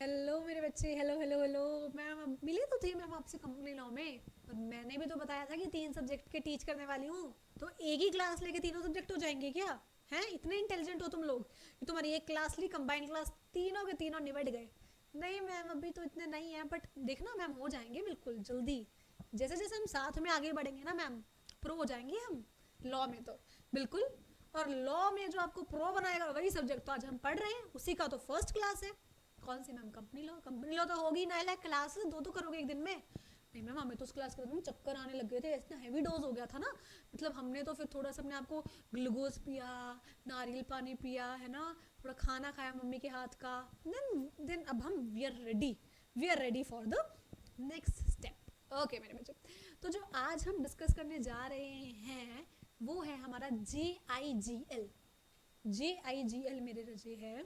Hello मेरे बच्चे, hello hello hello. Ma'am मिली तो थी मैम आपसे कंपनी लॉ में, और मैंने भी तो बताया था कि 3 सब्जेक्ट के टीच करने वाली हूँ। तो एक ही क्लास लेके तीनों सब्जेक्ट हो जाएंगे क्या? हैं, इतने इंटेलिजेंट हो तुम लोग कि तुम्हारी एक क्लास ली, कंबाइंड क्लास, तीनों के तीनों निबट गए। नहीं मैम, अभी तो इतने नहीं हैं, बट देखना मैम, हो जाएंगे बिल्कुल जल्दी। जैसे जैसे हम साथ में आगे बढ़ेंगे ना मैम, प्रो हो जाएंगे हम लॉ में तो, बिल्कुल। और लॉ में जो आपको प्रो बनाएगा वही सब्जेक्ट तो आज हम पढ़ रहे हैं, उसी का तो फर्स्ट क्लास है। कौन सी ma'am? Company law. Company law तो होगी ना, लाइक क्लासेस दो तो करोगे एक दिन में? नहीं मैम, हमें तो उस क्लास के चक्कर आने लग गए थे, इतना हैवी डोज हो गया था ना। मतलब हमने तो फिर थोड़ा सा अपने आपको ग्लूकोज पिया, नारियल पानी पिया है ना, थोड़ा खाना खाया मम्मी के हाथ का। देन अब हम we are ready for the next step. Okay मेरे बच्चे, तो जो आज हम डिस्कस करने जा रहे हैं वो है हमारा JIGL। JIGL मेरे रजे है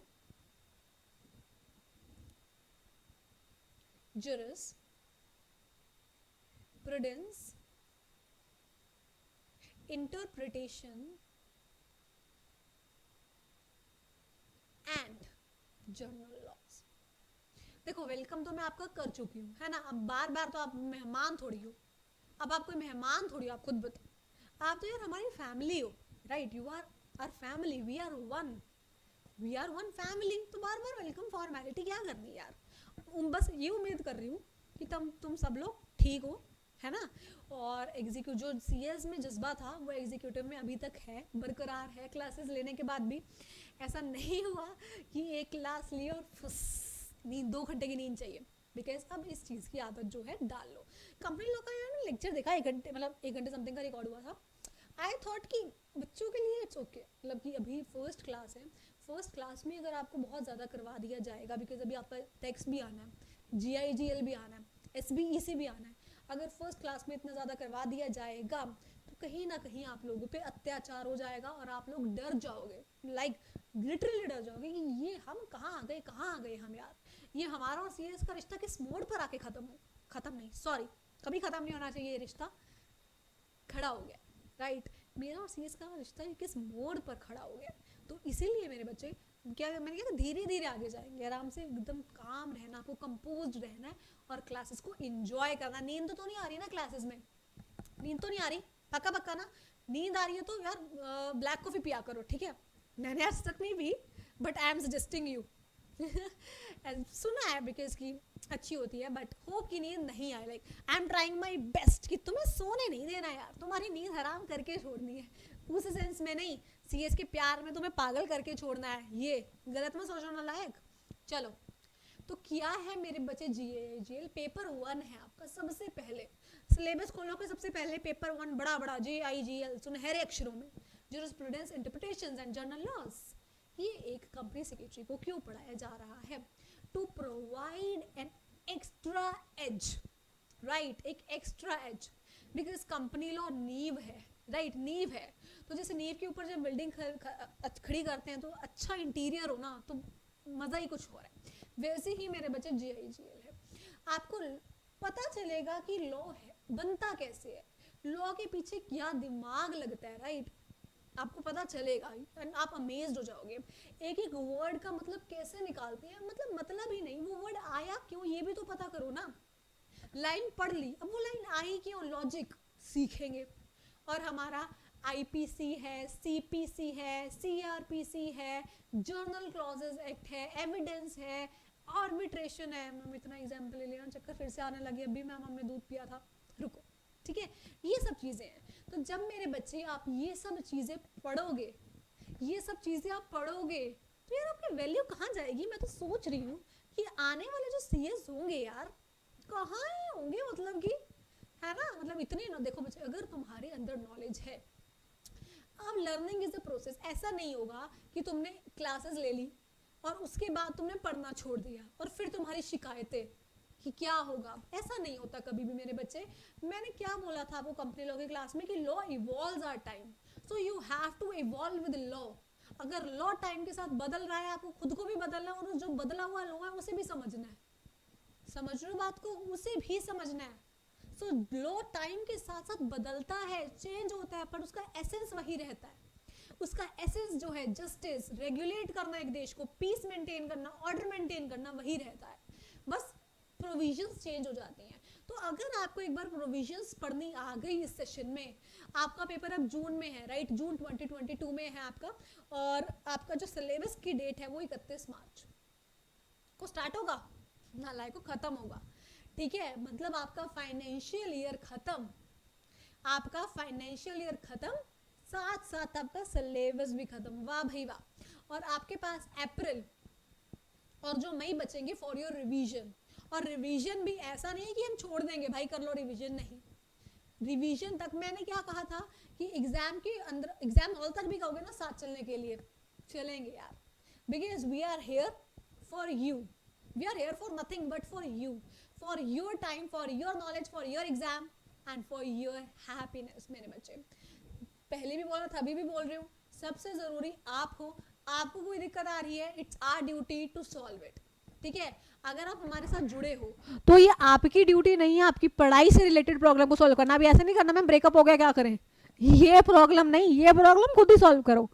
jurisprudence, interpretation and general laws. देखो, वेलकम तो मैं आपका कर चुकी हूँ है ना, अब बार बार तो आप मेहमान थोड़ी हो। अब आप कोई मेहमान थोड़ी हो, आप खुद बताओ। आप तो यार हमारी फैमिली हो, right? You are our family, we are one family. तो बार बार वेलकम फॉर्मेलिटी क्या करनी यार। बस ये उम्मीद कर रही हूँ कि तुम सब लोग ठीक हो, है ना। और एग्जीक्यूटिव जो CS में जज्बा था वो एग्जीक्यूटिव में अभी तक है, बरकरार है क्लासेस लेने के बाद भी। ऐसा नहीं हुआ कि एक क्लास ली और फुस नींद, 2 घंटे की नींद चाहिए। बिकॉज अब इस चीज़ की आदत जो है डाल लो। कंपनी लोग का यार लेक्चर देखा, 1 घंटे, मतलब 1 घंटे समथिंग का रिकॉर्ड हुआ था। आई थॉट कि बच्चों के लिए इट्स ओके, मतलब कि अभी फर्स्ट क्लास है। फर्स्ट क्लास में अगर आपको बहुत ज़्यादा करवा दिया जाएगा, बिकॉज अभी आपका टेक्स्ट भी आना है, GIGL भी आना है, SBEC भी आना है। अगर फर्स्ट क्लास में इतना ज़्यादा करवा दिया जाएगा तो कहीं ना कहीं आप लोगों पे अत्याचार हो जाएगा और आप लोग डर जाओगे, लाइक लिटरली डर जाओगे कि ये हम कहाँ आ गए हम यार। ये हमारा और CS का रिश्ता किस मोड़ पर आके खत्म नहीं, सॉरी, कभी खत्म नहीं होना चाहिए ये रिश्ता, खड़ा हो गया, राइट? मेरा और CS का रिश्ता किस मोड़ पर खड़ा हो गया। तो इसीलिए मेरे बच्चे, क्या मैंने कहा धीरे धीरे आगे जाएंगे, आराम से एकदम काम रहना, आपको कंपोज रहना है और क्लासेस को एंजॉय करना। नींद तो नहीं आ रही ना क्लासेस में? नींद तो नहीं आ रही? पक्का पक्का ना? नींद आ रही है तो यार ब्लैक कॉफी पिया करो, ठीक है? मैंने आज तक नहीं P, but I am suggesting you. सुना है बिकॉज की अच्छी होती है, बट होप की नींद नहीं आए। Like I am trying my best कि तुम्हें सोने नहीं देना यार, तुम्हारी नींद हराम करके छोड़नी है। उस सेंस में नहीं, CS के प्यार में तुम्हें पागल करके छोड़ना है, ये गलत मत सोचो ना लायक। चलो, तो क्या है मेरे बच्चे, GIGL पेपर 1 है आपका। सबसे पहले सिलेबस खोलो के सबसे पहले पेपर 1 बड़ा बड़ा JIGL सुनहरे अक्षरों में, jurisprudence, interpretations and general laws. ये एक कंपनी सेक्रेटरी को क्यों पढ़ाया जा रहा है? To provide an extra edge, right? एक extra edge, because company law नींव है, राइट? नींव है। तो जैसे नींव के ऊपर जब बिल्डिंग खड़ी करते हैं तो अच्छा इंटीरियर हो ना, तो मज़ा ही कुछ हो रहा है। वैसे ही मेरे बच्चे GIGL है। आपको पता चलेगा कि लॉ है बनता कैसे है, लॉ के पीछे क्या दिमाग लगता है, राइट? आपको पता चलेगा एंड आप अमेज्ड हो जाओगे। एक एक वर्ड का मतलब कैसे निकालते हैं, मतलब ही नहीं, वो वर्ड आया क्यों ये भी तो पता करो ना। लाइन पढ़ ली, अब वो लाइन आई क्यों, लॉजिक सीखेंगे। और हमारा IPC है, CPC है, CRPC है, जर्नल क्लॉजेज एक्ट है, एविडेंस है, आर्बिट्रेशन है। मैम इतना एग्जाम्पल ले लिया, चक्कर फिर से आने लगे, अभी मैम हमने दूध पिया था, रुको, ठीक है? ये सब चीज़ें हैं। तो जब मेरे बच्चे आप ये सब चीज़ें पढ़ोगे, ये सब चीज़ें आप पढ़ोगे, तो यार आपकी वैल्यू कहाँ जाएगी? मैं तो सोच रही हूँ कि आने वाले जो CS होंगे यार, कहाँ होंगे, मतलब कि, है ना, मतलब इतने ना। देखो बच्चे, अगर तुम्हारे अंदर नॉलेज है, अब लर्निंग इज अ प्रोसेस। ऐसा नहीं होगा कि तुमने क्लासेस ले ली और उसके बाद तुमने पढ़ना छोड़ दिया और फिर तुम्हारी शिकायतें कि क्या होगा। ऐसा नहीं होता कभी भी मेरे बच्चे। मैंने क्या बोला था आपको कंपनी लॉ की क्लास में कि law evolves our time, so you have to evolve with law. अगर लॉ टाइम के साथ बदल रहा है, आपको खुद को भी बदलना है और जो बदला हुआ लॉ है उसे भी समझना है। समझ रहे हो बात को? उसे भी समझना है। सो लॉ टाइम के साथ साथ बदलता है, चेंज होता है, पर उसका एसेंस वही रहता है। उसका एसेंस जो है जस्टिस, रेगुलेट करना एक देश को, पीस मेंटेन करना, ऑर्डर मेंटेन करना, वही रहता है। बस प्रोविजंस चेंज हो जाती हैं। तो अगर आपको एक बार प्रोविजंस पढ़नी आ गई इस सेशन में, आपका पेपर अब जून में है, राइट, जून 2022 में है आपका, और आपका जो सिलेबस की डेट है वो 31 मार्च को स्टार्ट होगा, नालायक को खत्म होगा, ठीक है। मतलब आपका फाइनेंशियल ईयर खत्म, आपका फाइनेंशियल ईयर खत्म, साथ साथ आपका सिलेबस भी खत्म, वाह भाई वाह। और आपके पास अप्रैल और जो मई बचेंगे फॉर योर रिवीजन। और रिवीजन भी ऐसा नहीं है कि हम छोड़ देंगे भाई कर लो रिवीजन, नहीं, रिवीजन तक मैंने क्या कहा था कि एग्जाम के अंदर, एग्जाम हॉल तक भी कहोगे ना साथ चलने के लिए, चलेंगे यार, because we are here for you, we are here for nothing but for you, for your time, for your knowledge, for your exam and for your happiness. मेरे बच्चे, पहले भी बोला था, अभी भी बोल रही हूँ, सबसे जरूरी आप हो। आपको कोई दिक्कत आ रही है, it's our duty to solve it, ठीक है। अगर आप हमारे साथ जुड़े हो तो ये आपकी ड्यूटी नहीं है आपकी पढ़ाई से रिलेटेड प्रॉब्लम को सॉल्व करना। अभी ऐसे नहीं करना मैम ब्रेकअप हो गया क्या करें, ये प्रॉब्लम नहीं, ये प्रॉब्लम खुद ही सॉल्व करो,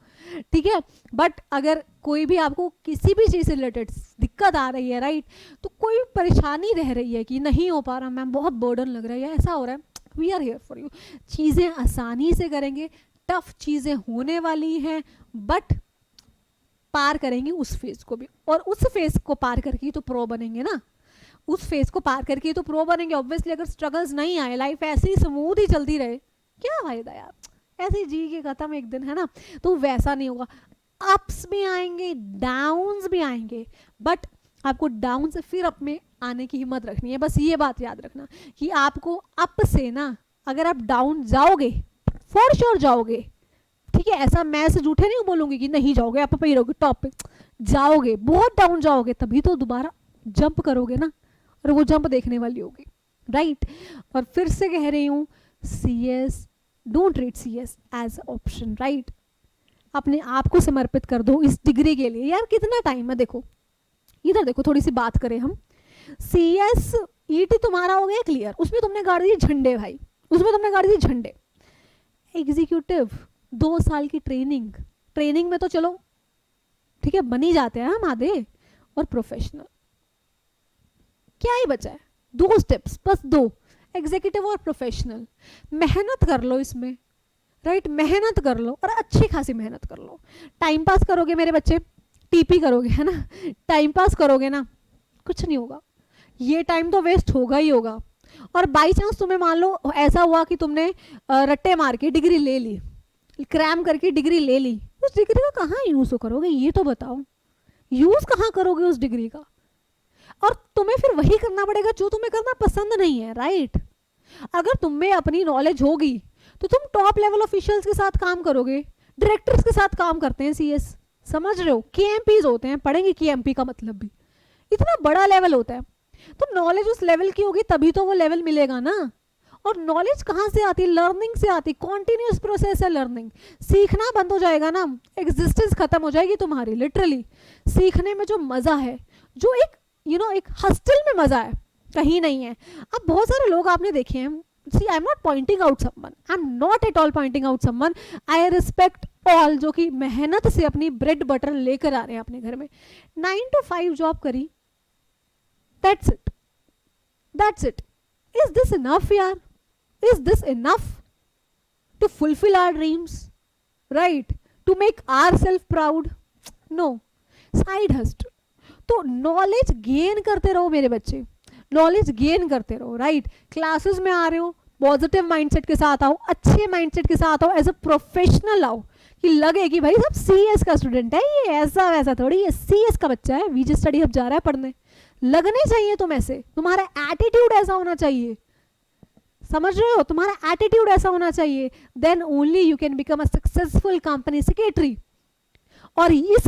ठीक है। बट अगर कोई भी आपको किसी भी चीज़ से रिलेटेड दिक्कत आ रही है, राइट, तो कोई परेशानी रह रही है कि नहीं हो पा रहा मैम, बहुत बर्डन लग रहा है या ऐसा हो रहा है, we are here for you. चीज़ें आसानी से करेंगे, टफ चीज़ें होने वाली हैं, बट पार करेंगे उस फेज को भी, और उस फेज को पार करके ही तो प्रो बनेंगे ना, उस फेज को पार करके ही तो प्रो बनेंगे। ऑब्वियसली अगर स्ट्रगल्स नहीं आए, लाइफ ऐसे ही स्मूथ ही चलती रहे, क्या फायदा यार, ऐसे ही जी के खत्म एक दिन, है ना। तो वैसा नहीं होगा, अप्स भी आएंगे, डाउन्स भी आएंगे, बट आपको डाउन से फिर अप में आने की हिम्मत रखनी है। बस ये बात याद रखना कि आपको अप से ना, अगर आप डाउन जाओगे फॉर श्योर जाओगे, ठीक है। ऐसा मैं से झूठे नहीं बोलूंगी कि नहीं जाओगे, आप पे ही रहोगे, टॉप पे जाओगे, बहुत डाउन जाओगे, तभी तो दोबारा जंप करोगे ना, और वो जंप देखने वाली होगी, राइट। और फिर से कह रही हूँ, CS, don't treat CS as option, right. अपने आप को समर्पित कर दो इस डिग्री के लिए। यार कितना टाइम है, देखो इधर देखो, थोड़ी सी बात करें हम। CS ET तुम्हारा हो गया क्लियर, उसमें तुमने गाड़ दिए झंडे भाई, उसमें तुमने गाड़ दिए झंडे। एग्जीक्यूटिव 2 साल की ट्रेनिंग, ट्रेनिंग में तो चलो ठीक है बन ही जाते हैं हम आधे, और प्रोफेशनल क्या ही बचा है, 2 स्टेप्स, बस 2, एग्जीक्यूटिव और प्रोफेशनल। मेहनत कर लो इसमें, राइट, मेहनत कर लो, और अच्छी खासी मेहनत कर लो। टाइम पास करोगे मेरे बच्चे, TP करोगे, है ना, टाइम पास करोगे ना, कुछ नहीं होगा, ये टाइम तो वेस्ट होगा ही होगा। और बाई चांस तुम्हें मान लो ऐसा हुआ कि तुमने रट्टे मार के डिग्री ले ली, क्रैम करके डिग्री ले ली, उस डिग्री का कहाँ यूज करोगे, ये तो बताओ, यूज कहाँ करोगे उस डिग्री का। और तुम्हें फिर वही करना पड़ेगा जो तुम्हें करना पसंद नहीं है, राइट। अगर तुम्हें अपनी नॉलेज होगी तो तुम टॉप लेवल ऑफिशियल्स के साथ काम करोगे, डायरेक्टर्स के साथ काम करते हैं CS, समझ रहे हो, KMPs होते हैं, पढ़ेंगे KMP का मतलब भी, इतना बड़ा लेवल होता है। तो नॉलेज उस लेवल की होगी तभी तो वो लेवल मिलेगा ना। और नॉलेज कहाँ से आती है, लर्निंग से आती, कॉन्टिन्यूस प्रोसेस है लर्निंग। सीखना बंद हो जाएगा ना, एग्जिस्टेंस खत्म हो जाएगी तुम्हारी, लिटरली। सीखने में जो मजा है, जो एक एक हॉस्टल में मजा है, कहीं नहीं है। अब बहुत सारे लोग आपने देखे हैं, see I'm not pointing out someone, I'm not at all pointing out someone, I respect all जो कि मेहनत से अपनी ब्रेड बटर लेकर आ रहे हैं अपने घर में। 9 to 5 जॉब करी, that's it, is this enough यार, is this enough to fulfill our dreams, right, to make ourselves proud? No, side hustle। तो नॉलेज गेन करते रहो मेरे बच्चे, नॉलेज गेन करते रहो, राइट। क्लासेस में आ रहे हो, पॉजिटिव माइंडसेट के साथ आओ, अच्छे माइंडसेट के साथ आओ, एज अ प्रोफेशनल आओ, कि लगे कि भाई सब CS का स्टूडेंट है, ये ऐसा वैसा थोड़ी, ये CS का बच्चा है, VJ स्टडी हब जा रहा है पढ़ने। लगने चाहिए तुम ऐसे, तुम्हारा एटीट्यूड ऐसा होना चाहिए, समझ रहे हो, तुम्हारा एटीट्यूड ऐसा होना चाहिए, then only you can become a successful company secretary. और इस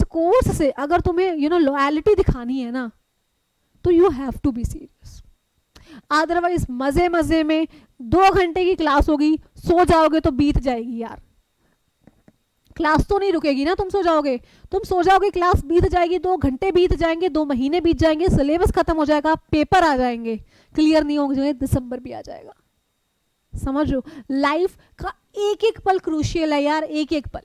कोर्स से अगर तुम्हें लॉयल्टी दिखानी है ना, तो you have to be serious. Otherwise मजे मजे में 2 घंटे की क्लास होगी, सो जाओगे तो बीत जाएगी यार, क्लास तो नहीं रुकेगी ना, तुम सो जाओगे, क्लास बीत जाएगी, 2 घंटे बीत जाएंगे, 2 महीने बीत जाएंगे, सिलेबस खत्म हो जाएगा, पेपर आ जाएंगे, क्लियर नहीं होंगे, दिसंबर भी आ जाएगा। समझ लो, लाइफ का एक एक पल क्रूशियल है यार, एक एक पल।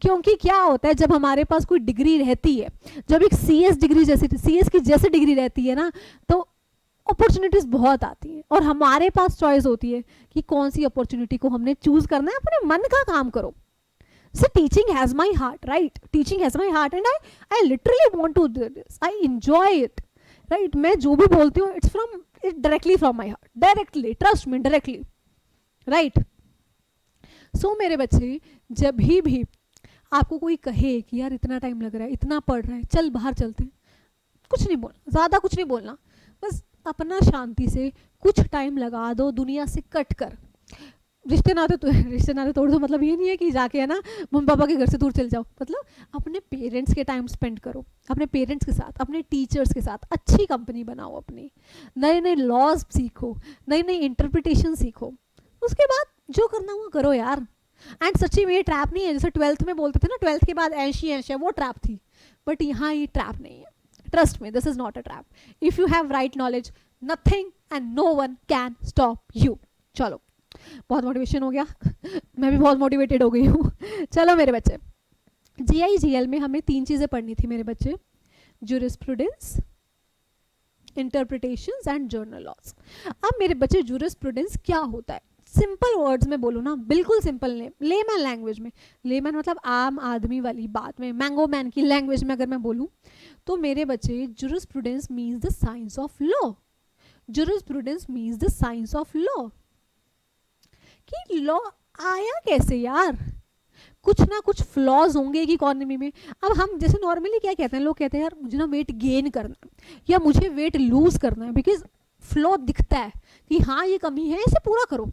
क्योंकि क्या होता है जब हमारे पास कोई डिग्री रहती है, जब एक CS डिग्री जैसी CS की जैसे डिग्री रहती है ना, तो अपॉर्चुनिटीज बहुत आती हैं और हमारे पास चॉइस होती है कि कौन सी अपॉर्चुनिटी को हमने चूज करना है। अपने मन का काम करो। So teaching has my heart, right? Teaching has my heart and I literally want to do this. I enjoy it, right? मैं जो भी बोलती हूँ it's directly from my heart. Directly, trust me, directly, right? So मेरे बच्चे, जब भी आपको कोई कहे कि यार इतना टाइम लग रहा है, इतना पढ़ रहा है, चल बाहर चलते हैं, कुछ नहीं बोलना, ज़्यादा कुछ नहीं बोलना, बस अपना शांति से कुछ टाइम लगा दो, दुनिया से कट कर। रिश्ते नाते तोड़ दो, मतलब ये नहीं है कि जाके है ना मम्मी पापा के घर से दूर चल जाओ, मतलब अपने पेरेंट्स के टाइम स्पेंड करो, अपने पेरेंट्स के साथ, अपने टीचर्स के साथ अच्छी कंपनी बनाओ, अपनी नए नए लॉज सीखो, नई नई इंटरप्रिटेशन सीखो, उसके बाद जो करना वो करो यार। एंड सच्ची में ये ट्रैप नहीं है, जैसे 12th में बोलते थे ना 12th के बाद 80 वो ट्रैप थी, बट यहाँ ये ट्रैप नहीं है। Trust me, this is not a trap. If you have right knowledge, nothing and no one can stop you. चलो, बहुत मोटिवेशन हो गया मैं भी बहुत मोटिवेटेड हो गई हूँ। चलो मेरे बच्चे, GI GL में हमें 3 चीज़ें पढ़नी थी मेरे बच्चे, jurisprudence, interpretations and general laws. अब मेरे बच्चे जूरिस्प्रूडेंस क्या होता है, सिंपल वर्ड्स में बोलूँ ना, बिल्कुल सिंपल लेमैन लैंग्वेज में, लेमैन मतलब आम आदमी वाली बात में, मैंगो मैन की लैंग्वेज में अगर मैं बोलूँ तो मेरे बच्चे, jurisprudence means the science of law. Jurisprudence means the science of law. कि लॉ आया कैसे यार, कुछ ना कुछ फ्लॉज होंगे कि इकोनॉमी में। अब हम जैसे नॉर्मली क्या कहते हैं, लोग कहते हैं यार मुझे ना वेट गेन करना है या मुझे वेट लूज करना है, बिकॉज फ्लॉ दिखता है कि हाँ ये कमी है, इसे पूरा करो,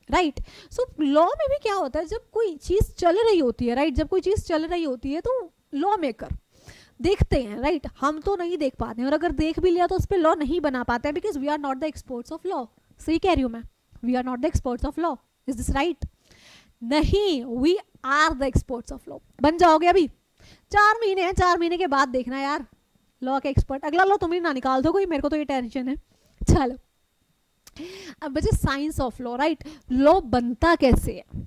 राइट। सो लॉ में भी क्या होता है, जब कोई चीज़ चल रही होती है, राइट, जब कोई चीज़ चल रही होती है तो लॉ मेकर देखते हैं, राइट, हम तो नहीं देख पाते हैं, और अगर देख भी लिया तो उस पर लॉ नहीं बना पाते हैं, because we are not the experts of law. सही कह रही हूँ मैं, we are not the experts of law, is this right? नहीं, we are the experts of law. बन जाओगे अभी 4 महीने हैं, 4 महीने के बाद देखना यार लॉ के एक्सपर्ट। अगला लॉ तुम ही ना निकाल दो कोई, मेरे को तो ये टेंशन है। चलो अब बच्चे, science of law, right, law बनता कैसे है,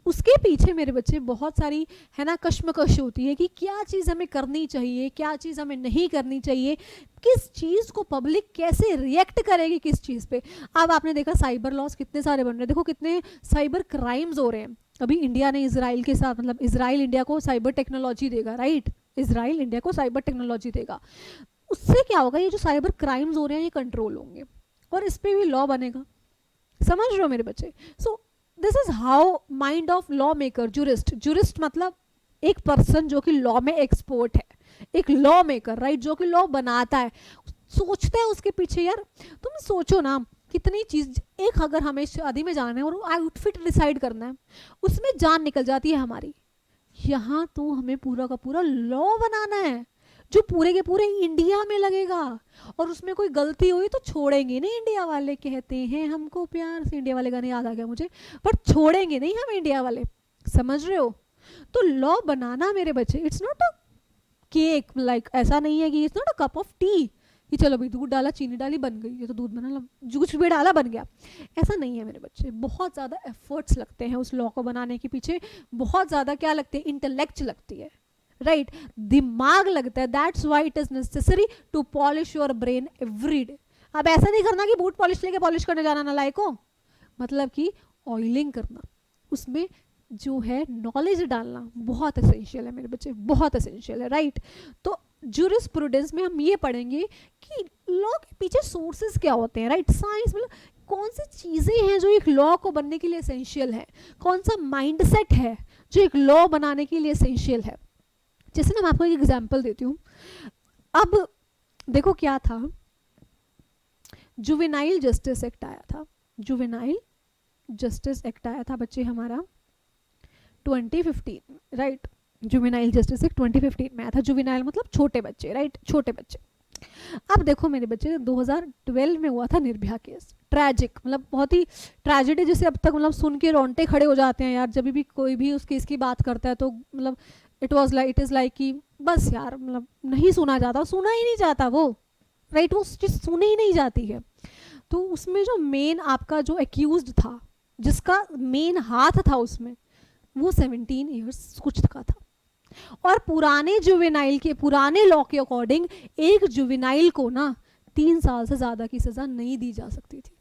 उसके पीछे मेरे बच्चे बहुत सारी है ना कश्मकश होती है कि क्या चीज़ हमें करनी चाहिए, क्या चीज़ हमें नहीं करनी चाहिए, किस चीज़ को पब्लिक कैसे रिएक्ट करेगी किस चीज़ पे। अब आपने देखा साइबर लॉस कितने सारे बन रहे हैं, देखो कितने साइबर क्राइम्स हो रहे हैं। अभी इंडिया ने इजराइल के साथ, मतलब इजराइल इंडिया को साइबर टेक्नोलॉजी देगा, राइट, इजराइल इंडिया को साइबर टेक्नोलॉजी देगा। उससे क्या होगा, ये जो साइबर क्राइम्स हो रहे हैं ये कंट्रोल होंगे और इस पर भी लॉ बनेगा। समझ रहे हो मेरे बच्चे? So this is how mind of law maker, jurist, jurist मतलब एक पर्सन जो कि लॉ में एक्सपर्ट है, एक लॉ मेकर, राइट, जो कि लॉ बनाता है, सोचता है उसके पीछे। यार तुम सोचो ना, कितनी चीज, एक अगर हमें शादी में जाना है और आउटफिट डिसाइड करना है, उसमें जान निकल जाती है हमारी। यहाँ तो हमें पूरा का पूरा लॉ बनाना है जो पूरे के पूरे इंडिया में लगेगा, और उसमें कोई गलती हुई तो छोड़ेंगे नहीं इंडिया वाले। कहते हैं हमको प्यार से, इंडिया वाले गाने याद आ गया मुझे, पर छोड़ेंगे नहीं हम इंडिया वाले। समझ रहे हो? तो लॉ बनाना मेरे बच्चे, it's not a cake, like ऐसा नहीं है कि it's not a cup of T कि चलो भाई दूध डाला, चीनी डाली, बन गई, ये तो दूध बना, कुछ भी डाला बन गया। ऐसा नहीं है मेरे बच्चे, बहुत ज़्यादा एफर्ट्स लगते हैं उस लॉ को बनाने के पीछे, बहुत ज़्यादा क्या लगते हैं, इंटेलेक्ट लगती है, राइट, दिमाग लगता है। That's why it is necessary to polish your brain every day. अब ऐसा नहीं करना कि बूट पॉलिश लेके पॉलिश करने जाना नालायक हो, मतलब कि ऑयलिंग करना, उसमें जो है नॉलेज डालना बहुत एसेंशियल है मेरे बच्चे, बहुत एसेंशियल है, राइट। तो जूरिस्प्रूडेंस में हम ये पढ़ेंगे कि लॉ के पीछे सोर्सेज क्या होते हैं, राइट, साइंस मतलब कौन सी चीज़ें हैं जो एक लॉ को बनने के लिए एसेंशियल है, कौन सा माइंडसेट है जो एक लॉ बनाने के लिए एसेंशियल है। जैसे ना मैं आपको एक एग्जांपल देती हूँ। अब देखो क्या था, जुवेनाइल जस्टिस एक्ट आया था, जुवेनाइल जस्टिस एक्ट आया था बच्चे हमारा 2015, राइट, जुवेनाइल जस्टिस एक्ट 2015 में आया था। जुवेनाइल मतलब छोटे बच्चे, राइट, छोटे बच्चे। अब देखो मेरे बच्चे, 2012 में हुआ था निर्भया केस, ट्रैजिक, मतलब बहुत ही ट्रेजेडी, जिसे अब तक मतलब सुन के रोंगटे खड़े हो जाते हैं यार, जब भी कोई भी उस केस की बात करता है तो मतलब इट इज़ लाइक कि बस यार, मतलब नहीं सुना जाता, सुना ही नहीं जाता वो, राइट, वो चीज़ सुनी ही नहीं जाती है। तो उसमें जो मेन आपका जो एक्यूज्ड था, जिसका मेन हाथ था उसमें, वो 17 ईयर्स कुछ का था, और पुराने जुवेनाइल के, पुराने लॉ के अकॉर्डिंग एक जुवेनाइल को ना 3 साल से ज्यादा की सजा नहीं दी जा सकती थी।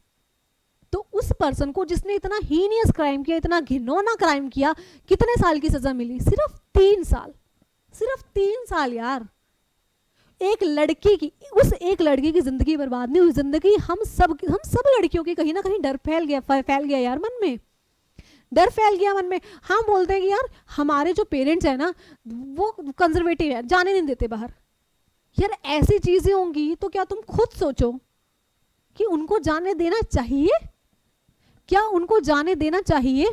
तो उस पर्सन को जिसने इतना हीनियस क्राइम किया, इतना घिनौना क्राइम किया, कितने साल की सजा मिली? सिर्फ 3 साल। सिर्फ 3 साल यार। एक लड़की की, उस एक लड़की की जिंदगी बर्बाद नहीं हुई। जिंदगी हम सब लड़कियों की कहीं ना कहीं डर फैल गया यार मन में, डर फैल गया मन में। हम बोलते हैं कि यार हमारे जो पेरेंट्स हैं ना वो कंजर्वेटिव है, जाने नहीं देते बाहर। यार ऐसी चीजें होंगी तो क्या तुम खुद सोचो कि उनको जाने देना चाहिए? क्या उनको जाने देना चाहिए?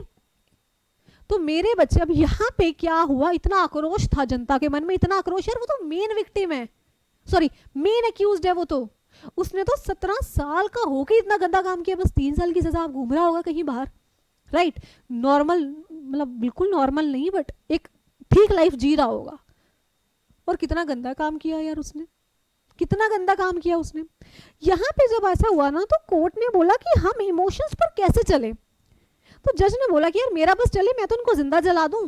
तो मेरे बच्चे, अब यहाँ पे क्या हुआ, इतना आक्रोश था जनता के मन में, इतना आक्रोश। यार वो तो मेन विक्टिम है, सॉरी मेन एक्यूज्ड है। वो तो उसने तो 17 साल का होके इतना गंदा काम किया, बस 3 साल की सजा। आप घूम रहा होगा कहीं बाहर, राइट? नॉर्मल, मतलब बिल्कुल नॉर्मल नहीं, बट एक ठीक लाइफ जी रहा होगा। और कितना गंदा काम किया यार उसने, कितना गंदा काम किया उसने। यहाँ पे जब ऐसा हुआ ना तो कोर्ट ने बोला कि हम इमोशंस पर कैसे चले। तो जज ने बोला कि यार मेरा बस चले, मैं तो उनको जिंदा जला दूं।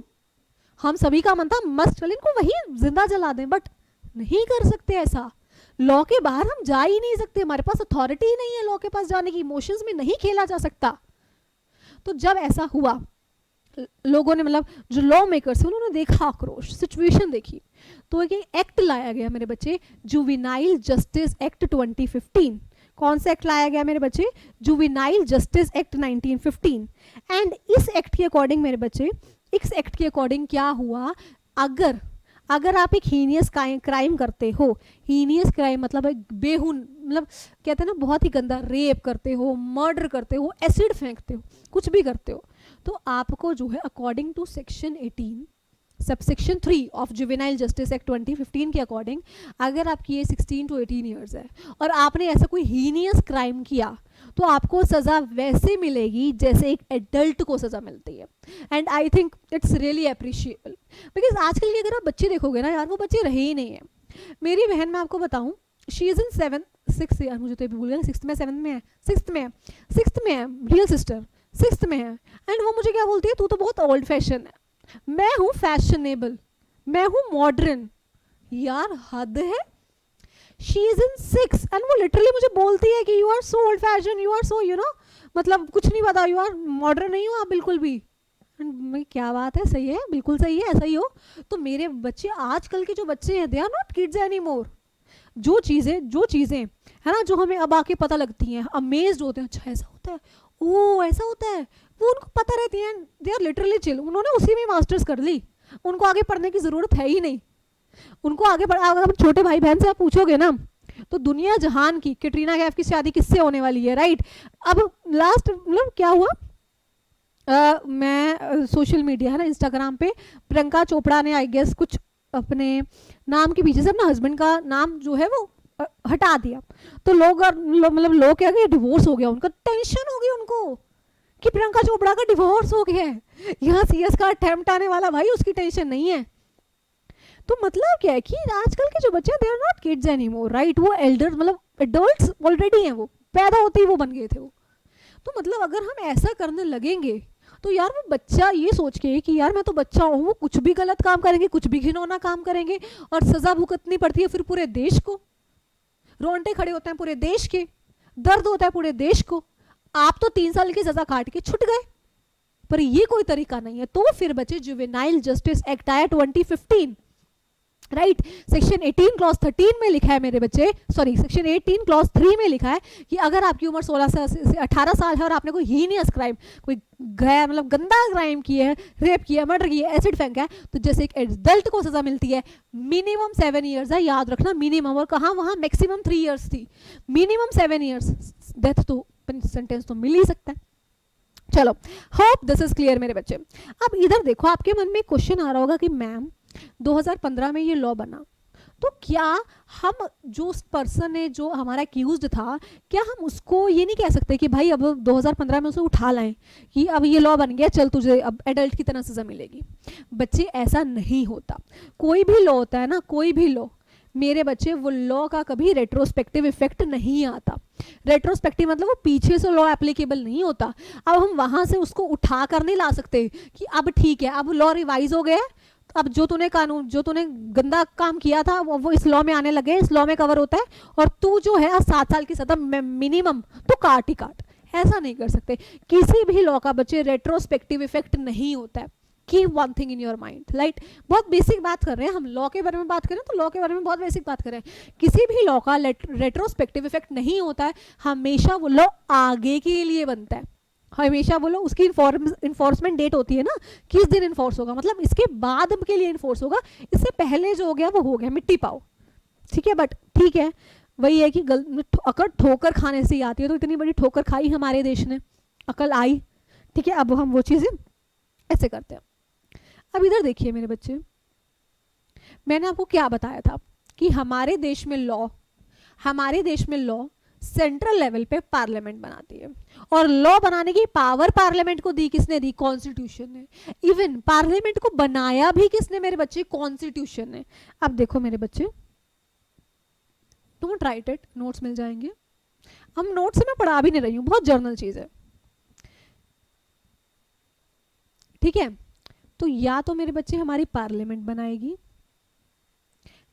हम सभी का मन था मस्त चले, इनको वही जिंदा जला दें, बट नहीं कर सकते ऐसा। लॉ के बाहर हम जा ही नहीं सकते, हमारे पास अथॉरिटी ही नहीं है लॉ के पास जाने की। इमोशंस में नहीं खेला जा सकता। तो जब ऐसा हुआ, लोगों ने, मतलब जो लॉ मेकर्स हैं, उन्होंने देखा आक्रोश, सिचुएशन देखी, तो एक एक्ट लाया गया मेरे बच्चे, जुवेनाइल जस्टिस एक्ट 2015। कौन सा एक्ट लाया गया मेरे बच्चे? Juvenile justice act 1915। एंड इस एक्ट के अकॉर्डिंग मेरे बच्चे, इस एक्ट के अकॉर्डिंग क्या हुआ, अगर आप एक हीनियस क्राइम करते हो, हीनियस क्राइम मतलब एक मतलब कहते हैं ना बहुत ही गंदा, रेप करते हो, मर्डर करते हो, एसिड फेंकते हो, कुछ भी करते हो, तो आपको जो है according to section 18 subsection 3 of juvenile justice act 2015 के अकॉर्डिंग, अगर आपकी एज 16 to 18 ईयर्स है और आपने ऐसा कोई हीनियस क्राइम किया, तो आपको सज़ा वैसे मिलेगी जैसे एक एडल्ट को सज़ा मिलती है। And I think it's really appreciable, because आजकल की अगर आप बच्चे देखोगे ना यार, वो बच्चे रहे ही नहीं है। मेरी बहन, मैं आपको बताऊं, शी इज़ इन 6 यार, मुझे तो अभी भूल गया, 6th में 7th में है, 6th में है, रियल सिस्टर 6th में है। एंड वो मुझे क्या बोलती है, तू तो बहुत ओल्ड फैशन है, मैं हूँ फैशनेबल, मैं हूँ मॉडर्न। यार हद है। शी इज इन 6 एंड वो लिटरली मुझे बोलती है कि you are so old fashion, you are so मतलब कुछ नहीं पता, यू आर मॉडर्न नहीं हो आप बिल्कुल भी। मैं क्या बात है, सही है, बिल्कुल सही है, ऐसा ही हो। तो मेरे बच्चे, आजकल के जो बच्चे हैं, they are not kids any more. जो चीज़ें है ना, जो हमें अब आके पता लगती हैं, अमेज्ड होते हैं, अच्छा ऐसा होता है, ओ ऐसा होता है, वो उनको पता रहती है। दे आर लिटरली चिल, उन्होंने उसी में मास्टर्स कर ली, उनको आगे पढ़ने की ज़रूरत है ही नहीं। उनको आगे अगर छोटे भाई बहन से आप पूछोगे ना, तो दुनिया जहान की कैटरीना कैफ की शादी किससे होने वाली है, राइट? अब लास्ट मतलब क्या हुआ, मैं सोशल मीडिया है ना, इंस्टाग्राम पे प्रियंका चोपड़ा ने आई गेस कुछ अपने नाम के पीछे से अपना हस्बैंड का नाम जो है वो हटा दिया। तो लोग क्या गए, डिवोर्स हो गया उनका। टेंशन हो गई उनको कि प्रियंका चोपड़ा का डिवोर्स हो गया है। यहाँ CS का अटेम्प्ट आने वाला, भाई उसकी टेंशन नहीं है। तो मतलब क्या है कि आजकल के जो बच्चे हैं, they are not kids anymore, right? वो एल्डर्स, मतलब एडल्ट्स ऑलरेडी हैं, वो पैदा होते ही वो बन गए थे वो। तो मतलब अगर हम ऐसा करने लगेंगे तो यार वो बच्चा ये सोच के कि यार मैं तो बच्चा हूँ, वो कुछ भी गलत काम करेंगे, कुछ भी घिनौना काम करेंगे, और सजा भुगतनी पड़ती है फिर पूरे देश को। रोंगटे खड़े होते हैं पूरे देश के, दर्द होता है पूरे देश को। आप तो 3 साल की सजा काट के छुट गए, पर ये कोई तरीका नहीं है। तो फिर बचे जुवेनाइल जस्टिस एक्ट आया 2015, राइट? सेक्शन 18 क्लॉज 13 में लिखा है मेरे बच्चे, सॉरी सेक्शन 18 क्लॉज 3 में लिखा है कि अगर आपकी उम्र 16 से 18 साल है और आपने कोई हीनियस क्राइम, कोई मतलब गंदा क्राइम किया है, रेप किया, मर्डर किया, एसिड फेंका है, तो जैसे एक एडल्ट को सजा मिलती है, मिनिमम 7 ईयर्स है, याद रखना मिनिमम, और कहाँ वहाँ मैक्सिमम 3 ईयर्स थी, मिनिमम 7 ईयर्स। डेथ तो सेंटेंस तो मिल ही सकता है। चलो, होप दिस इज क्लियर मेरे बच्चे। अब इधर देखो, आपके मन में क्वेश्चन आ रहा होगा कि मैम 2015 में ये लॉ बना, तो क्या हम जो पर्सन है, जो हमारा एक्यूज्ड था, क्या हम उसको ये नहीं कह सकते कि भाई अब 2015 में उसे उठा लाएं कि अब ये लॉ बन गया, चल तुझे अब एडल्ट की तरह सजा मिलेगी? बच्चे ऐसा नहीं होता। कोई भी लॉ होता है ना, कोई भी लॉ मेरे बच्चे, वो लॉ का कभी रेट्रोस्पेक्टिव इफेक्ट नहीं आता। रेट्रोस्पेक्टिव मतलब वो पीछे से लॉ एप्लीकेबल नहीं होता। अब हम वहां से उसको उठा कर नहीं ला सकते कि अब ठीक है, अब लॉ रिवाइज हो गया, अब जो तूने कानून, जो तूने गंदा काम किया था वो इस लॉ में आने लगे, इस लॉ में कवर होता है, और तू जो है 7 साल की सजा मिनिमम तो काट ही काट। ऐसा नहीं कर सकते किसी भी लॉ का बच्चे, रेट्रोस्पेक्टिव इफेक्ट नहीं होता है। Keep one thing in your mind, right. बहुत बेसिक बात कर रहे हैं हम, लॉ के बारे में बात करें तो लॉ के बारे में बहुत बेसिक बात करें। किसी भी लॉ का रेट्रोस्पेक्टिव इफेक्ट नहीं होता है, हमेशा वो लॉ आगे के लिए बनता है, हमेशा बोलो उसकी इन्फोर्समेंट डेट होती है ना, किस दिन इन्फोर्स होगा, मतलब इसके बाद के लिए इन्फोर्स होगा, इससे पहले जो हो गया वो हो गया, मिट्टी पाओ, ठीक है। बट ठीक है, वही है कि अकड़ ठोकर खाने से ही आती है, तो इतनी बड़ी ठोकर खाई हमारे देश ने, अकल आई, ठीक है। अब हम वो चीज़ें ऐसे करते हैं। अब इधर देखिए मेरे बच्चे, मैंने आपको क्या बताया था कि हमारे देश में लॉ सेंट्रल लेवल पे पार्लियामेंट बनाती है, और लॉ बनाने की पावर पार्लियामेंट को दी किसने, दी कॉन्स्टिट्यूशन ने। इवन पार्लियामेंट को बनाया भी किसने मेरे बच्चे, कॉन्स्टिट्यूशन ने। अब देखो मेरे बच्चे, डोंट राइट इट, नोट्स मिल जाएंगे, हम नोट्स से मैं पढ़ा भी नहीं रही हूँ, बहुत जर्नल चीज है, ठीक है। तो या तो मेरे बच्चे हमारी पार्लियामेंट बनाएगी,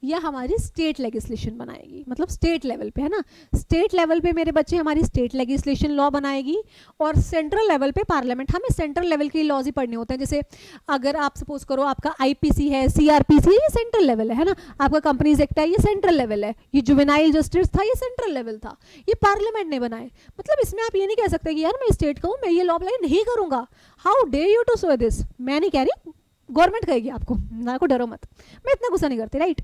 या हमारी स्टेट लेजिस्लेशन बनाएगी, मतलब स्टेट लेवल पे, है ना। स्टेट लेवल पे मेरे बच्चे हमारी स्टेट लेजिस्लेशन लॉ बनाएगी, और सेंट्रल लेवल पे पार्लियामेंट। हमें सेंट्रल लेवल के लॉज ही पढ़ने होते हैं, जैसे अगर आप सपोज करो आपका आईपीसी है, सीआरपीसी है, ये सेंट्रल लेवल है ना। आपका कंपनीज एक्ट है, ये सेंट्रल लेवल है। ये जुवेनाइल जस्टिस था, ये सेंट्रल लेवल था, ये पार्लियामेंट ने बनाए। मतलब इसमें आप ये नहीं कह सकते कि यार मैं स्टेट का हूँ, मैं ये लॉ अप्लाई नहीं करूंगा, हाउ डेयर यू टू से दिस। मैं नहीं कह रही, गवर्नमेंट कहेगी आपको, ना को डरो मत, मैं इतना गुस्सा नहीं करती, राइट।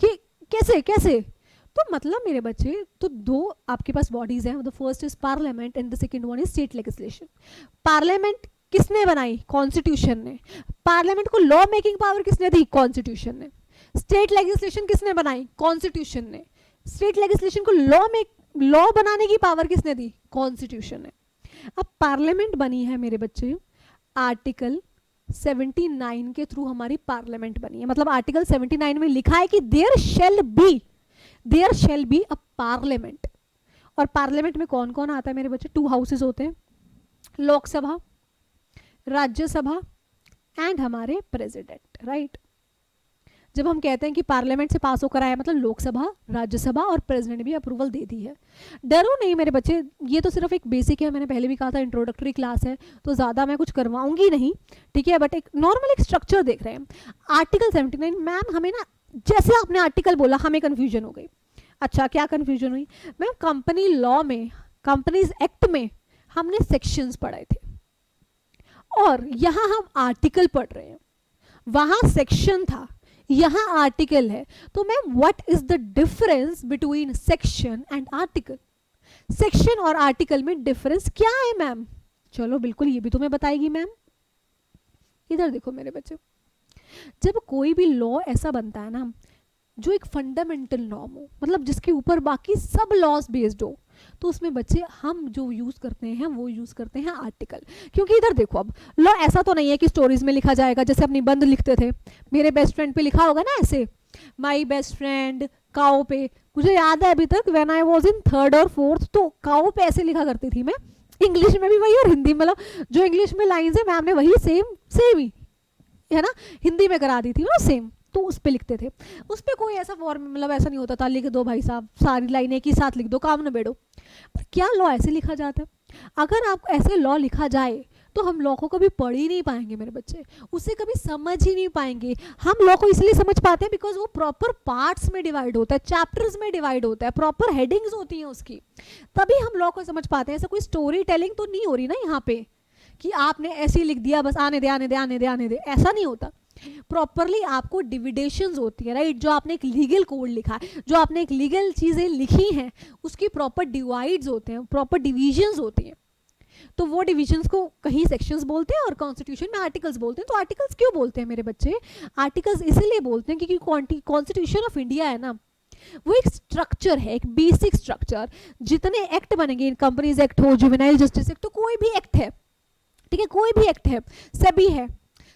कि कैसे कैसे, तो मतलब मेरे बच्चे, तो दो आपके पास बॉडीज हैं, the first is parliament and the second one is state legislation. Parliament किसने बनाई, कॉन्स्टिट्यूशन ने। पार्लियामेंट को लॉ मेकिंग पावर किसने दी, कॉन्स्टिट्यूशन ने। स्टेट लेजिस्लेशन किसने बनाई, कॉन्स्टिट्यूशन ने। स्टेट लेजिस्लेशन को लॉ बनाने की पावर किसने दी, कॉन्स्टिट्यूशन ने। अब पार्लियामेंट बनी है मेरे बच्चे आर्टिकल 79 के थ्रू, हमारी पार्लियामेंट बनी है। मतलब आर्टिकल 79 में लिखा है कि there shall be a parliament. और पार्लियामेंट में कौन कौन आता है मेरे बच्चे, 2 हाउसेस होते हैं, लोकसभा, राज्यसभा एंड हमारे प्रेसिडेंट, राइट। जब हम कहते हैं कि पार्लियामेंट से पास होकर आया, मतलब लोकसभा, राज्यसभा और प्रेसिडेंट ने भी अप्रूवल दे दी है। डरो नहीं मेरे बच्चे, ये तो सिर्फ एक बेसिक है, मैंने पहले भी कहा था इंट्रोडक्टरी क्लास है, तो ज़्यादा मैं कुछ करवाऊंगी नहीं, ठीक है। बट एक नॉर्मल एक स्ट्रक्चर देख रहे हैं। आर्टिकल 79, मैम हमें ना, जैसे आपने आर्टिकल बोला हमें कन्फ्यूजन हो गई। अच्छा क्या कन्फ्यूजन हुई मैम, कंपनी लॉ में, कंपनीज एक्ट में हमने सेक्शंस पढ़े थे, और यहाँ हम आर्टिकल पढ़ रहे हैं। वहाँ सेक्शन था, यहाँ आर्टिकल है, तो ma'am what is the difference between section and article. Section और आर्टिकल में डिफरेंस क्या है मैम, चलो बिल्कुल ये भी तुम्हें बताएगी मैम। इधर देखो मेरे बच्चे, जब कोई भी लॉ ऐसा बनता है ना जो एक फंडामेंटल नॉर्म हो, मतलब जिसके ऊपर बाकी सब लॉज बेस्ड हो, तो उसमें बच्चे हम जो यूज करते हैं वो यूज करते हैं आर्टिकल। क्योंकि इधर देखो, अब लॉ ऐसा तो नहीं है कि स्टोरीज में लिखा जाएगा, जैसे अपनी निबंध लिखते थे, मेरे बेस्ट फ्रेंड पे लिखा होगा ना ऐसे, माई बेस्ट फ्रेंड काओ पे। मुझे याद है अभी तक, when I was in 3rd और 4th, तो काओ पे ऐसे लिखा करती थी मैं, इंग्लिश में भी वही और हिंदी में, मतलब जो इंग्लिश में लाइन्स है मैम ने वही सेम ही है ना, हिंदी में करा दी थी ना सेम, तो उस पे लिखते थे। उस पे कोई ऐसा फॉर्म, मतलब ऐसा नहीं होता था लिख दो भाई साहब सारी लाइनें एक ही साथ लिख दो, काम न बेड़ो। पर क्या लॉ ऐसे लिखा जाता है? अगर आप ऐसे लॉ लिखा जाए तो हम लॉ को कभी पढ़ ही नहीं पाएंगे मेरे बच्चे, उसे कभी समझ ही नहीं पाएंगे। हम लॉ को इसलिए समझ पाते हैं बिकॉज वो प्रॉपर पार्ट्स में डिवाइड होता है, चैप्टर्स में डिवाइड होता है, प्रॉपर हेडिंग्स होती हैं उसकी, तभी हम लॉ को समझ पाते हैं। ऐसा कोई स्टोरी टेलिंग तो नहीं हो रही ना यहाँ पे कि आपने ऐसे ही लिख दिया बस आने दे आने दे आने दे आने दे, ऐसा नहीं होता। प्रॉपरली आपको डिविडेशंस होती है, राइट। जो आपने एक लीगल कोड लिखा है, जो आपने एक लीगल चीजें लिखी हैं, उसकी प्रॉपर डिवाइड्स होते हैं, प्रॉपर डिविजन्स होती हैं। तो वो डिविजन्स को कहीं सेक्शंस बोलते हैं और कॉन्स्टिट्यूशन में आर्टिकल्स बोलते हैं। तो आर्टिकल्स क्यों बोलते हैं मेरे बच्चे? आर्टिकल्स इसीलिए बोलते हैं क्योंकि कॉन्स्टिट्यूशन ऑफ इंडिया है ना, वो एक स्ट्रक्चर है, एक बेसिक स्ट्रक्चर। जितने एक्ट बनेंगे, कंपनीज एक्ट हो, जुवेनाइल जस्टिस एक्ट, तो कोई भी एक्ट है, ठीक है, कोई भी एक्ट है, सभी है,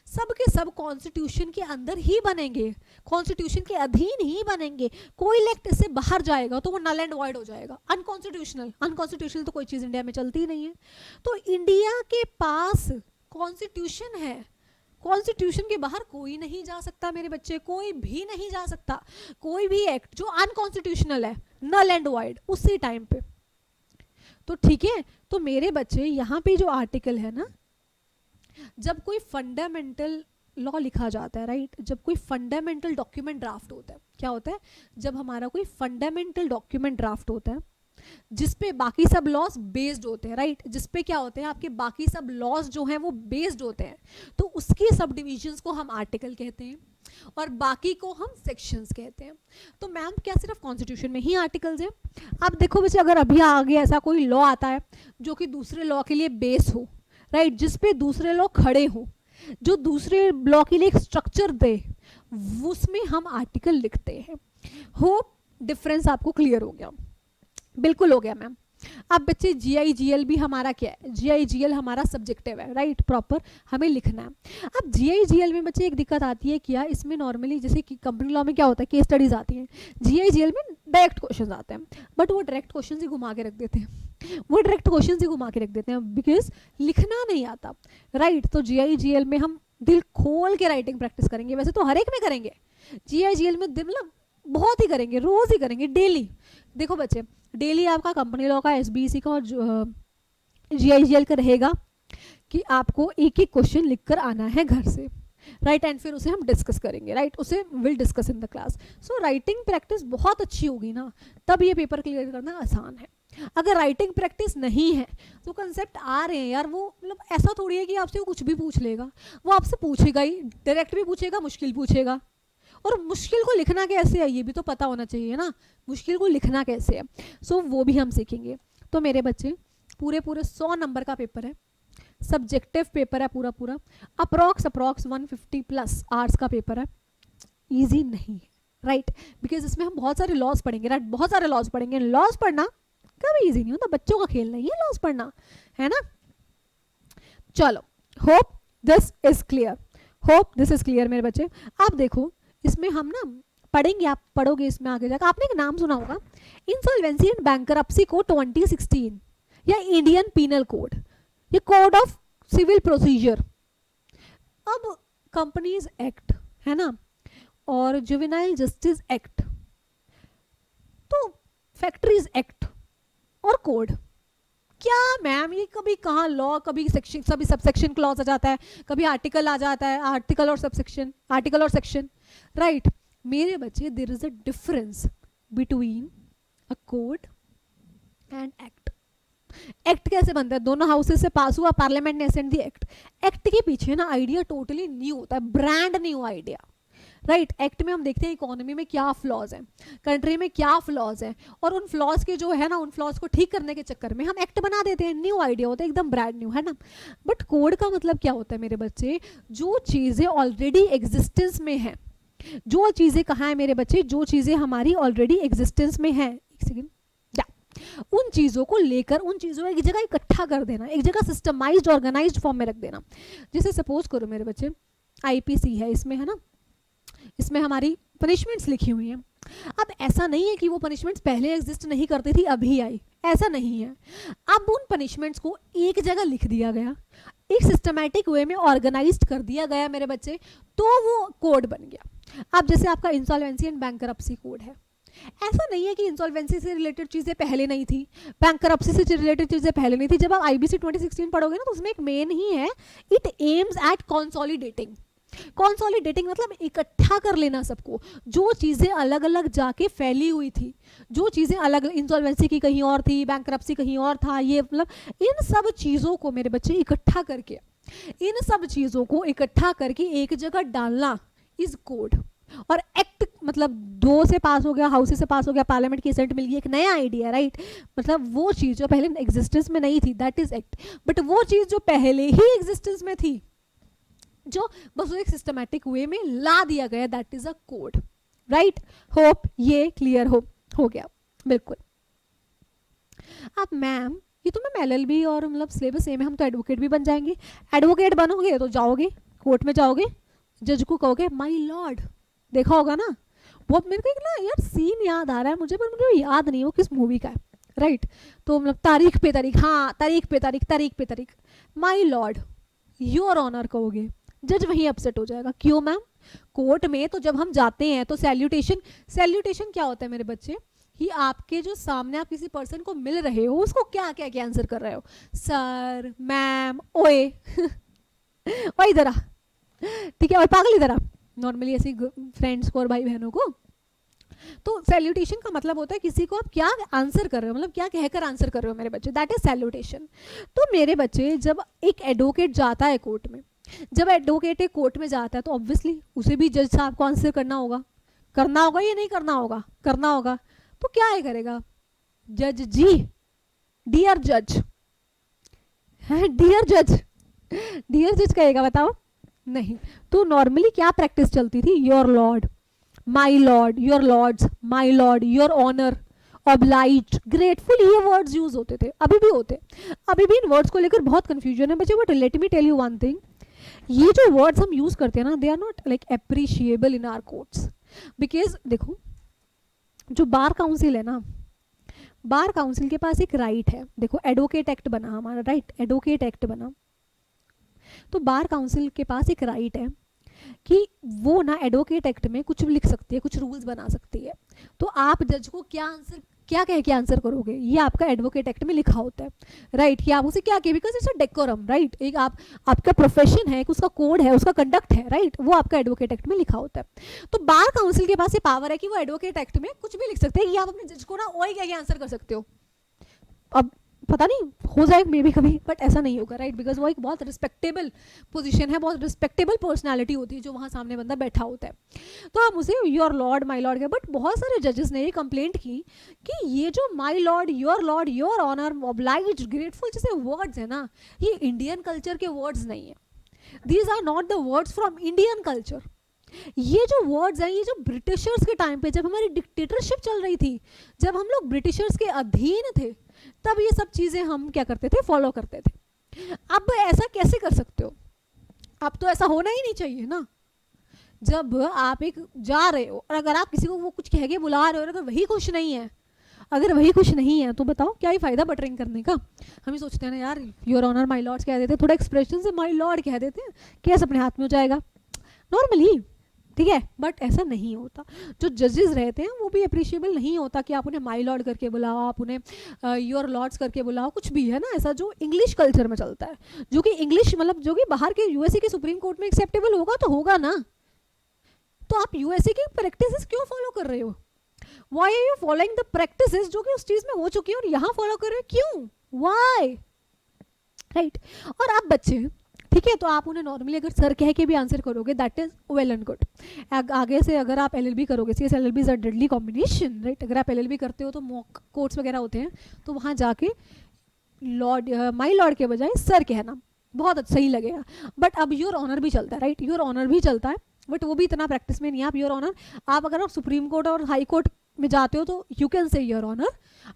सब के सब कॉन्स्टिट्यूशन के अंदर ही बनेंगे, कॉन्स्टिट्यूशन के अधीन ही बनेंगे। कोई एक्ट इससे बाहर जाएगा तो वो नल एंड वॉइड हो जाएगा, अनकॉन्स्टिट्यूशनल तो कोई चीज इंडिया में चलती ही नहीं है। तो इंडिया के पास कॉन्स्टिट्यूशन है, कॉन्स्टिट्यूशन के बाहर कोई नहीं जा सकता मेरे बच्चे, कोई भी नहीं जा सकता। कोई भी एक्ट जो अनकॉन्स्टिट्यूशनल है, नल एंड वाइड उसी टाइम पे। तो ठीक है, तो मेरे बच्चे यहाँ पे जो आर्टिकल है ना, जब कोई फंडामेंटल लॉ लिखा जाता है, राइट, जब कोई फंडामेंटल डॉक्यूमेंट ड्राफ्ट होता है, क्या होता है, जब हमारा कोई फंडामेंटल डॉक्यूमेंट ड्राफ्ट होता है जिसपे बाकी सब लॉज बेस्ड होते हैं, राइट, जिसपे क्या होते हैं, आपके बाकी सब लॉज जो हैं वो बेस्ड होते हैं, तो उसके सब डिविजन्स को हम आर्टिकल कहते हैं और बाकी को हम सेक्शंस कहते हैं। तो मैम क्या सिर्फ कॉन्स्टिट्यूशन में ही आर्टिकल्स हैं? आप देखो बच्चे, अगर अभी आगे ऐसा कोई लॉ आता है जो कि दूसरे लॉ के लिए बेस हो, राइट, जिसपे दूसरे लॉ खड़े हो, जो दूसरे लॉ के लिए एक स्ट्रक्चर दे, उसमें हम आर्टिकल लिखते हैं। होप डिफरेंस आपको क्लियर हो गया? बिल्कुल हो गया मैम। अब बच्चे GIGL भी हमारा क्या है, GIGL हमारा सब्जेक्टिव है, राइट, प्रॉपर हमें लिखना है। अब GIGL में बच्चे एक दिक्कत आती है, क्या इसमें नॉर्मली जैसे कि कंपनी लॉ में क्या होता है, केस स्टडीज आती हैं, GIGL में डायरेक्ट क्वेश्चन आते हैं, बट वो डायरेक्ट क्वेश्चन ही घुमा के रख देते हैं, वो डायरेक्ट क्वेश्चन ही घुमा के रख देते हैं बिकॉज लिखना नहीं आता, राइट। तो GIGL में हम दिल खोल के राइटिंग प्रैक्टिस करेंगे, वैसे तो हर एक में करेंगे, GIGL में मतलब बहुत ही करेंगे, रोज ही करेंगे, डेली। देखो बच्चे, डेली आपका कंपनी लॉ का, SBC का और GIGL का रहेगा कि आपको एक एक क्वेश्चन लिखकर आना है घर से, राइट, एंड फिर उसे हम डिस्कस करेंगे, राइट, उसे will discuss in the class. So writing practice बहुत अच्छी होगी ना, तब ये पेपर क्लियर करना आसान है। अगर राइटिंग प्रैक्टिस नहीं है तो कंसेप्ट आ रहे हैं यार, वो मतलब ऐसा थोड़ी है कि आपसे वो कुछ भी पूछ लेगा, वो आपसे पूछेगा ही, डायरेक्ट भी पूछेगा, मुश्किल पूछेगा, और मुश्किल को लिखना कैसे है ये भी तो पता होना चाहिए ना, मुश्किल को लिखना कैसे है। सो वो भी हम सीखेंगे। तो मेरे बच्चे पूरे 100 नंबर का पेपर है, सब्जेक्टिव पेपर है पूरा, अप्रॉक्स 150 प्लस आवर्स का पेपर है, इजी नहीं है, राइट, बिकॉज इसमें हम बहुत सारे लॉज पढ़ेंगे, राइट, बहुत सारे लॉज पढ़ेंगे। लॉज पढ़ना कभी इजी नहीं होता, बच्चों का खेल नहीं है लॉज पढ़ना, है ना। चलो, होप दिस इज क्लियर मेरे बच्चे। आप देखो, इसमें हम ना पढ़ेंगे, आप पढ़ोगे इसमें आगे जाकर, आपने एक नाम सुना होगा, इंसॉल्वेंसी एंड बैंकरप्सी कोड 2016 या इंडियन पीनल कोड, ये कोड ऑफ सिविल प्रोसीजर। अब कंपनीज एक्ट है ना, और जुवेनाइल जस्टिस एक्ट, तो फैक्ट्रीज एक्ट और कोड, क्या मैम ये कभी कहाँ लॉ, कभी सेक्शन, सभी सबसेक्शन क्लॉज आ जाता है, कभी आर्टिकल आ जाता है, आर्टिकल और सबसेक्शन, आर्टिकल और सेक्शन, राइट। मेरे बच्चे, there is a difference between a code and act. Act कैसे बनता है, दोनों हाउसेस से पास हुआ, पार्लियामेंट ने असेंट दी एक्ट। एक्ट के पीछे ना आइडिया टोटली न्यू होता है, brand new idea, right. Act में हम देखते हैं इकोनॉमी में क्या फ्लॉज हैं, कंट्री में क्या फ्लॉज हैं, और उन फ्लॉज के जो है ना, उन फ्लॉज को ठीक करने के चक्कर में हम एक्ट बना देते हैं, न्यू आइडिया होता है, एकदम ब्रांड न्यू, है ना। बट कोड का मतलब क्या होता है मेरे बच्चे, जो चीज़ें ऑलरेडी एग्जिस्टेंस में हैं, जो चीज़ें कहाँ है मेरे बच्चे, जो चीज़ें हमारी ऑलरेडी एग्जिस्टेंस में हैं, एक सेकेंड, उन चीज़ों को लेकर, उन चीज़ों को एक जगह इकट्ठा कर देना, एक जगह सिस्टमाइज्ड ऑर्गेनाइज्ड फॉर्म में रख देना। जैसे सपोज करो मेरे बच्चे, IPC है, इसमें है ना, इसमें हमारी पनिशमेंट्स लिखी हुई हैं। अब ऐसा नहीं है कि वो पनिशमेंट्स पहले एग्जिस्ट नहीं करती थी अभी आई, ऐसा नहीं है। अब उन पनिशमेंट्स को एक जगह लिख दिया गया, एक सिस्टमैटिक वे में ऑर्गेनाइज्ड कर दिया गया मेरे बच्चे, तो वो कोड बन गया। अब जैसे आपका इंसॉल्वेंसी एंड बैंकरप्सी कोड है, ऐसा नहीं है कि इंसॉल्वेंसी से रिलेटेड चीज़ें पहले नहीं थी, बैंकरप्सी से रिलेटेड चीज़ें पहले नहीं थी। जब आप IBC 2016 पढ़ोगे ना, तो उसमें एक मेन ही है, it aims at consolidating. Consolidating मतलब इकट्ठा कर लेना सबको, जो चीज़ें अलग अलग जाके फैली हुई थी, जो चीज़ें अलग, इंसॉल्वेंसी की कहीं और थी, बैंकरप्सी कहीं और था, ये मतलब इन सब चीज़ों को मेरे बच्चे इकट्ठा करके, इन सब चीज़ों को इकट्ठा करके एक जगह डालना इज कोड। और एक्ट मतलब 2 से पास हो गया, हाउस से पास हो गया, पार्लियामेंट की असेंट मिल गई, एक नया आइडिया, राइट, मतलब वो चीज़ जो पहले एग्जिस्टेंस में नहीं थी, दैट इज एक्ट। बट वो चीज़ जो पहले ही एग्जिस्टेंस में थी, जो बस एक सिस्टमैटिक वे में ला दिया गया, that is a code, right. Hope ये क्लियर हो गया, बिल्कुल। अब मैम ये तो मैम LLB और मतलब सिलेबस सेम है, हम तो एडवोकेट भी बन जाएंगे। एडवोकेट बनोगे तो जाओगे कोर्ट में, जाओगे जज को कहोगे माय लॉर्ड, देखा होगा ना, बहुत मेरे को एक ना यार सीन याद आ रहा है मुझे, पर मुझे याद नहीं वो किस मूवी का है, राइट। तो मतलब तारीख पे तारीख, हाँ तारीख पे तारीख, तारीख पे तारीख, माय लॉर्ड योर ऑनर कहोगे, जज वहीं अपसेट हो जाएगा। क्यों मैम? कोर्ट में तो जब हम जाते हैं तो सैल्यूटेशन क्या होता है मेरे बच्चे, कि आपके जो सामने आप किसी पर्सन को मिल रहे हो उसको क्या क्या क्या आंसर कर रहे हो, सर, मैम, ओए ओए इधर आ, ठीक है, और पागल इधर आ, नॉर्मली ऐसी फ्रेंड्स को और भाई बहनों को। तो सैल्यूटेशन का मतलब होता है किसी को आप क्या आंसर कर रहे हो, मतलब क्या कहकर आंसर कर रहे हो मेरे बच्चे, दैट इज सैल्यूटेशन। तो मेरे बच्चे जब एक एडवोकेट जाता है कोर्ट में, जब एडवोकेट एक कोर्ट में जाता है तो ऑब्वियसली उसे भी जज साहब को आंसर करना होगा या नहीं करना होगा? करना होगा। तो क्या है करेगा? जज जी, डियर जज, डियर जज, डियर जज कहेगा? बताओ, नहीं। तो नॉर्मली क्या प्रैक्टिस चलती थी? Your lord, my lord, your lords, my lord, your honour, oblige, grateful, ये वर्ड्स यूज होते थे, अभी भी होते। अभी भी इन वर्ड्स को लेकर बहुत कंफ्यूजन है बच्चे, but let me tell you one thing, ये जो वर्ड्स हम यूज करते हैं ना, they are not like appreciable in our courts. Because देखो, जो बार काउंसिल है ना, बार काउंसिल के पास एक राइट है। देखो एडवोकेट एक्ट बना हमारा, राइट, एडवोकेट एक्ट बना, तो बार काउंसिल के पास एक राइट है कि वो ना एडवोकेट एक्ट में कुछ भी लिख सकती है, कुछ रूल्स बना सकती है। तो आप जज को क्या कह के आंसर करोगे, ये आपका एडवोकेट एक्ट में लिखा होता है, राइट, कि आप उसे क्या कहे, because it's a decorum, right, एक आपका प्रोफेशन है, उसका कोड है, उसका कंडक्ट है, राइट, वो आपका एडवोकेट एक्ट में लिखा होता है। तो बार काउंसिल के पास ये पावर है कि वो एडवोकेट एक्ट में कुछ भी लिख सकते हैं कि आप अपने जज को ना ओए क्या आंसर कर सकते हो। अब पता नहीं हो जाए मे बी कभी, बट ऐसा नहीं होगा, राइट, बिकॉज वो एक बहुत रिस्पेक्टेबल पोजीशन है, बहुत रिस्पेक्टेबल पर्सनालिटी होती है जो वहाँ सामने बंदा बैठा होता है। तो आप उसे your lord, my Lord, but बहुत सारे जजेस ने ये कंप्लेंट की कि ये जो my lord, your honour, oblige, grateful जैसे वर्ड्स है ना, ये इंडियन कल्चर के वर्ड्स नहीं है। These are not the words from Indian culture. ये जो वर्ड्स हैं, ये जो ब्रिटिशर्स के टाइम पे जब हमारी डिक्टेटरशिप चल रही थी, जब हम लोग ब्रिटिशर्स के अधीन थे, तब ये सब चीज़ें हम क्या करते थे, फॉलो करते थे। अब ऐसा कैसे कर सकते हो? अब तो ऐसा होना ही नहीं चाहिए ना। जब आप एक जा रहे हो और अगर आप किसी को वो कुछ कह के बुला रहे हो, अगर वही खुश नहीं है, तो बताओ क्या ही फायदा बटरिंग करने का। हम ही सोचते हैं ना यार, योर ऑनर, माई लॉर्ड्स कह देते हैं, थोड़ा एक्सप्रेशन से माई लॉर्ड कह देते हैं, केस अपने हाथ में हो जाएगा नॉर्मली, ठीक है, बट ऐसा नहीं होता। जो जजेस रहते हैं वो भी अप्रिशिएबल नहीं होता कि आप उन्हें माई लॉर्ड करके बुलाओ, आप उन्हें योर लॉर्ड्स करके बुलाओ, कुछ भी है ना ऐसा जो इंग्लिश कल्चर में चलता है, जो कि इंग्लिश मतलब जो कि बाहर के यूएसए के सुप्रीम कोर्ट में एक्सेप्टेबल होगा तो होगा ना। तो आप यूएसए की प्रैक्टिसेस क्यों फॉलो कर रहे हो? Why are you following the practices जो कि उस चीज में हो चुकी है और यहाँ फॉलो कर रहे हो? क्यों? वाई? राइट। और आप बच्चे, ठीक है, तो आप उन्हें नॉर्मली अगर सर कह के भी आंसर करोगे, that is well and good. आगे से अगर आप एलएलबी करोगे, CS LLB is a deadly combination, right, अगर आप एलएलबी करते हो तो मॉक कोर्ट्स वगैरह होते हैं, तो वहाँ जाके लॉर्ड, माई लॉर्ड के बजाय सर कहना बहुत अच्छा ही लगेगा। बट अब योर ऑनर भी चलता है, राइट, योर ऑनर भी चलता है, बट वो भी इतना प्रैक्टिस में नहीं है। आप योर ऑनर, आप अगर आप सुप्रीम कोर्ट और हाई कोर्ट में जाते हो तो you can say your honour,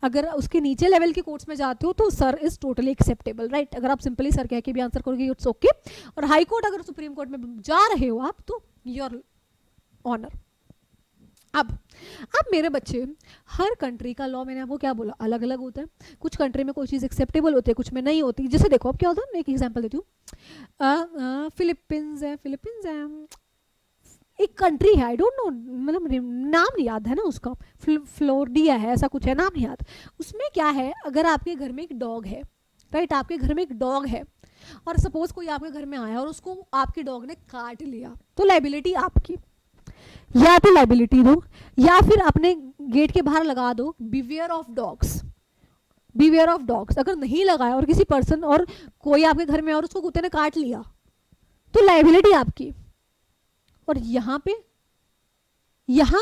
अगर उसके नीचे लेवल के कोर्ट्स में जाते हो तो sir is totally acceptable, right. अगर आप सिंपली सर कह के भी आंसर करोगे इट्स ओके। और हाई कोर्ट अगर सुप्रीम कोर्ट में जा रहे हो आप तो योर ऑनर। अब मेरे बच्चे, हर कंट्री का लॉ, मैंने आपको क्या बोला, अलग अलग होता है। कुछ कंट्री में कोई चीज़ एक्सेप्टेबल होती है, कुछ में नहीं होती। जैसे देखो अब क्या होता है, मैं एक एग्जांपल देती हूँ। फिलीपींस है, एक कंट्री है, आई डोंट नो, मतलब नाम नहीं याद है ना उसका, फ्लोरिडा है, ऐसा कुछ है, नाम नहीं याद। उसमें क्या है, अगर आपके घर में एक डॉग है, राइट, आपके घर में एक डॉग है और सपोज कोई आपके घर में आया और उसको आपके डॉग ने काट लिया, तो लाइबिलिटी आपकी। या तो लाइबिलिटी दो या फिर अपने गेट के बाहर लगा दो, beware of dogs, beware of dogs. अगर नहीं लगाया और किसी पर्सन और कोई आपके घर में और उसको कुत्ते ने काट लिया तो लाइबिलिटी आपकी। और यहाँ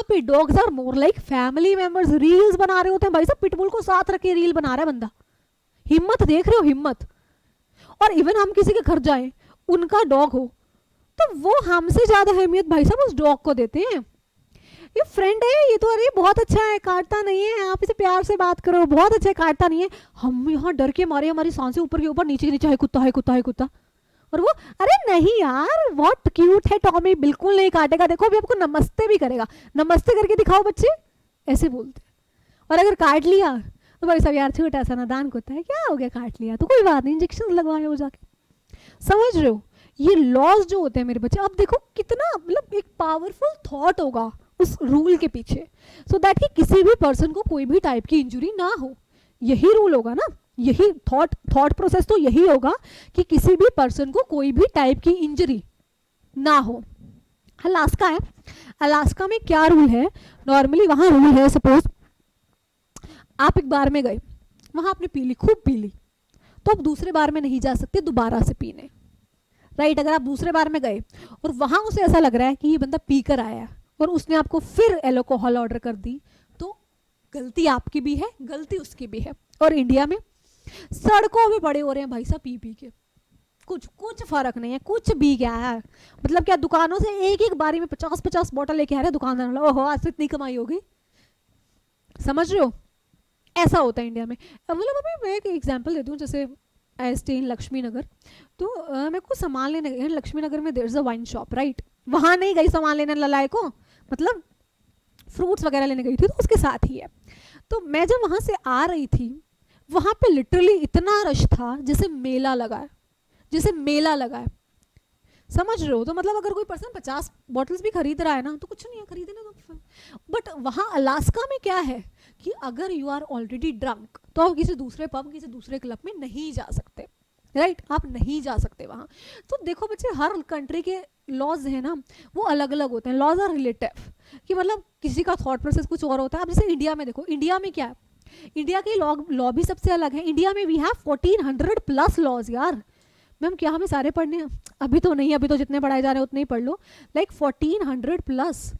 पे dogs are more like family members. Reels बना रहे होते हैं भाई साहब, पिटबुल को साथ रख के रील बना रहा है बंदा, हिम्मत देख रहे हो, हिम्मत। और इवन हम किसी के घर जाएं, उनका डॉग हो तो वो हमसे ज्यादा अहमियत भाई साहब उस डॉग को देते हैं। ये फ्रेंड है, ये तो अरे बहुत अच्छा है, काटता नहीं है, आप इसे प्यार से बात करो, बहुत अच्छा है, काटता नहीं है। हम यहाँ डर के मारे हमारी सांसें ऊपर के ऊपर, नीचे के नीचे, है कुत्ता, है कुत्ता, है कुत्ता। और वो अरे नहीं यार बहुत क्यूट है टॉमी, बिल्कुल नहीं काटेगा, देखो अभी आपको नमस्ते भी करेगा, नमस्ते करके दिखाओ बच्चे, ऐसे बोलते। और अगर काट लिया तो भाई साहब यार छोटा सा नादान कुत्ता है, क्या हो गया, काट लिया तो कोई बात नहीं, इंजेक्शन लगवाए हो जाके। समझ रहे हो, ये लॉज जो होते हैं मेरे बच्चे, अब देखो कितना मतलब एक पावरफुल थॉट होगा उस रूल के पीछे, सो दैट कि किसी भी पर्सन को कोई भी टाइप की इंजरी ना हो। यही रूल होगा ना, यही थॉट प्रोसेस तो यही होगा कि किसी भी पर्सन को कोई भी टाइप की इंजरी ना हो। अलास्का है, अलास्का में क्या रूल है, नॉर्मली वहां रूल है, सपोज आप एक बार में गए, वहां आपने पी ली, खूब पी ली, तो आप दूसरे बार में नहीं जा सकते दोबारा से पीने, राइट। अगर आप दूसरे बार में गए और वहां उसे ऐसा लग रहा है कि ये बंदा पी कर आया है और उसने आपको फिर एल्कोहल ऑर्डर कर दी, तो गलती आपकी भी है, गलती उसकी भी है। और इंडिया में सड़कों पे पड़े हो रहे हैं भाई साहब पी पी के, कुछ फर्क नहीं है, कुछ भी क्या है, मतलब क्या दुकानों से एक एक बारी में 50-50 बोतल लेके आ रहे हैं दुकानदार वाला, ओहो आज तो इतनी कमाई होगी, समझ रहे हो, ऐसा होता है इंडिया में। मतलब अभी मैं एक एग्जांपल देती हूँ, जैसे आई स्टे इन लक्ष्मी नगर, तो मैं कुछ सामान लेने गई लक्ष्मी नगर में, there is a wine shop, right. वहाँ नहीं गई सामान लेने ललाए को, मतलब फ्रूट्स वगैरह लेने गई थी, तो उसके साथ ही है। तो मैं जब वहाँ से आ रही थी, वहाँ पे लिटरली इतना रश था जैसे मेला लगा है, जैसे मेला लगा है, समझ रहे हो। तो मतलब अगर कोई पर्सन 50 बॉटल्स भी खरीद रहा है ना, तो कुछ नहीं है, खरीदने दो। बट वहाँ अलास्का में क्या है कि अगर यू आर ऑलरेडी ड्रंक तो आप किसी दूसरे पब, किसी दूसरे क्लब में नहीं जा सकते, राइट, आप नहीं जा सकते वहाँ। तो देखो बच्चे, हर कंट्री के लॉज हैं ना वो अलग अलग होते हैं, लॉज आर रिलेटिव, कि मतलब किसी का थॉट प्रोसेस कुछ और होता है। अब जैसे इंडिया में देखो, इंडिया में क्या है, इंडिया के लॉ भी सबसे अलग है। इंडिया में वी हैव 1400+ लॉज यार। मैम क्या हमें सारे पढ़ने हैं? अभी तो नहीं, अभी तो जितने पढ़ाए जा रहे हैं उतने ही पढ़ लो, लाइक 1400+।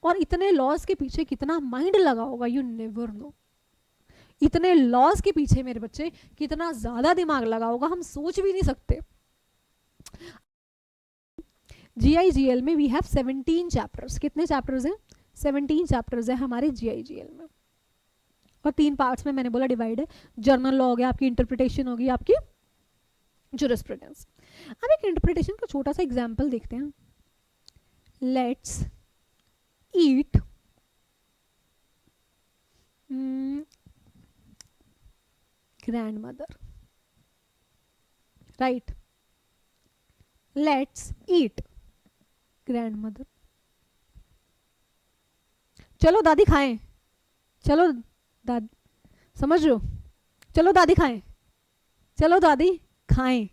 और इतने लॉज के पीछे कितना माइंड लगा होगा, यू नेवर नो। इतने लॉज के पीछे मेरे बच्चे कितना ज्यादा दिमाग लगा होगा, हम सोच भी नहीं सकते। GIGL में वी हैव 17 चैप्टर्स। कितने चैप्टर्स हैं? 17 चैप्टर्स है हमारे GIGL में, और 3 पार्ट्स में मैंने बोला डिवाइड है। जर्नल लॉ हो गया, आपकी इंटरप्रिटेशन होगी, आपकी जुरिस्प्रूडेंस। अब एक इंटरप्रिटेशन का छोटा सा एग्जांपल देखते हैं। Let's eat grandmother, right, let's eat grandmother। चलो दादी खाएं, चलो दादी, समझ रहे हो, चलो दादी खाएं, चलो दादी खाएं,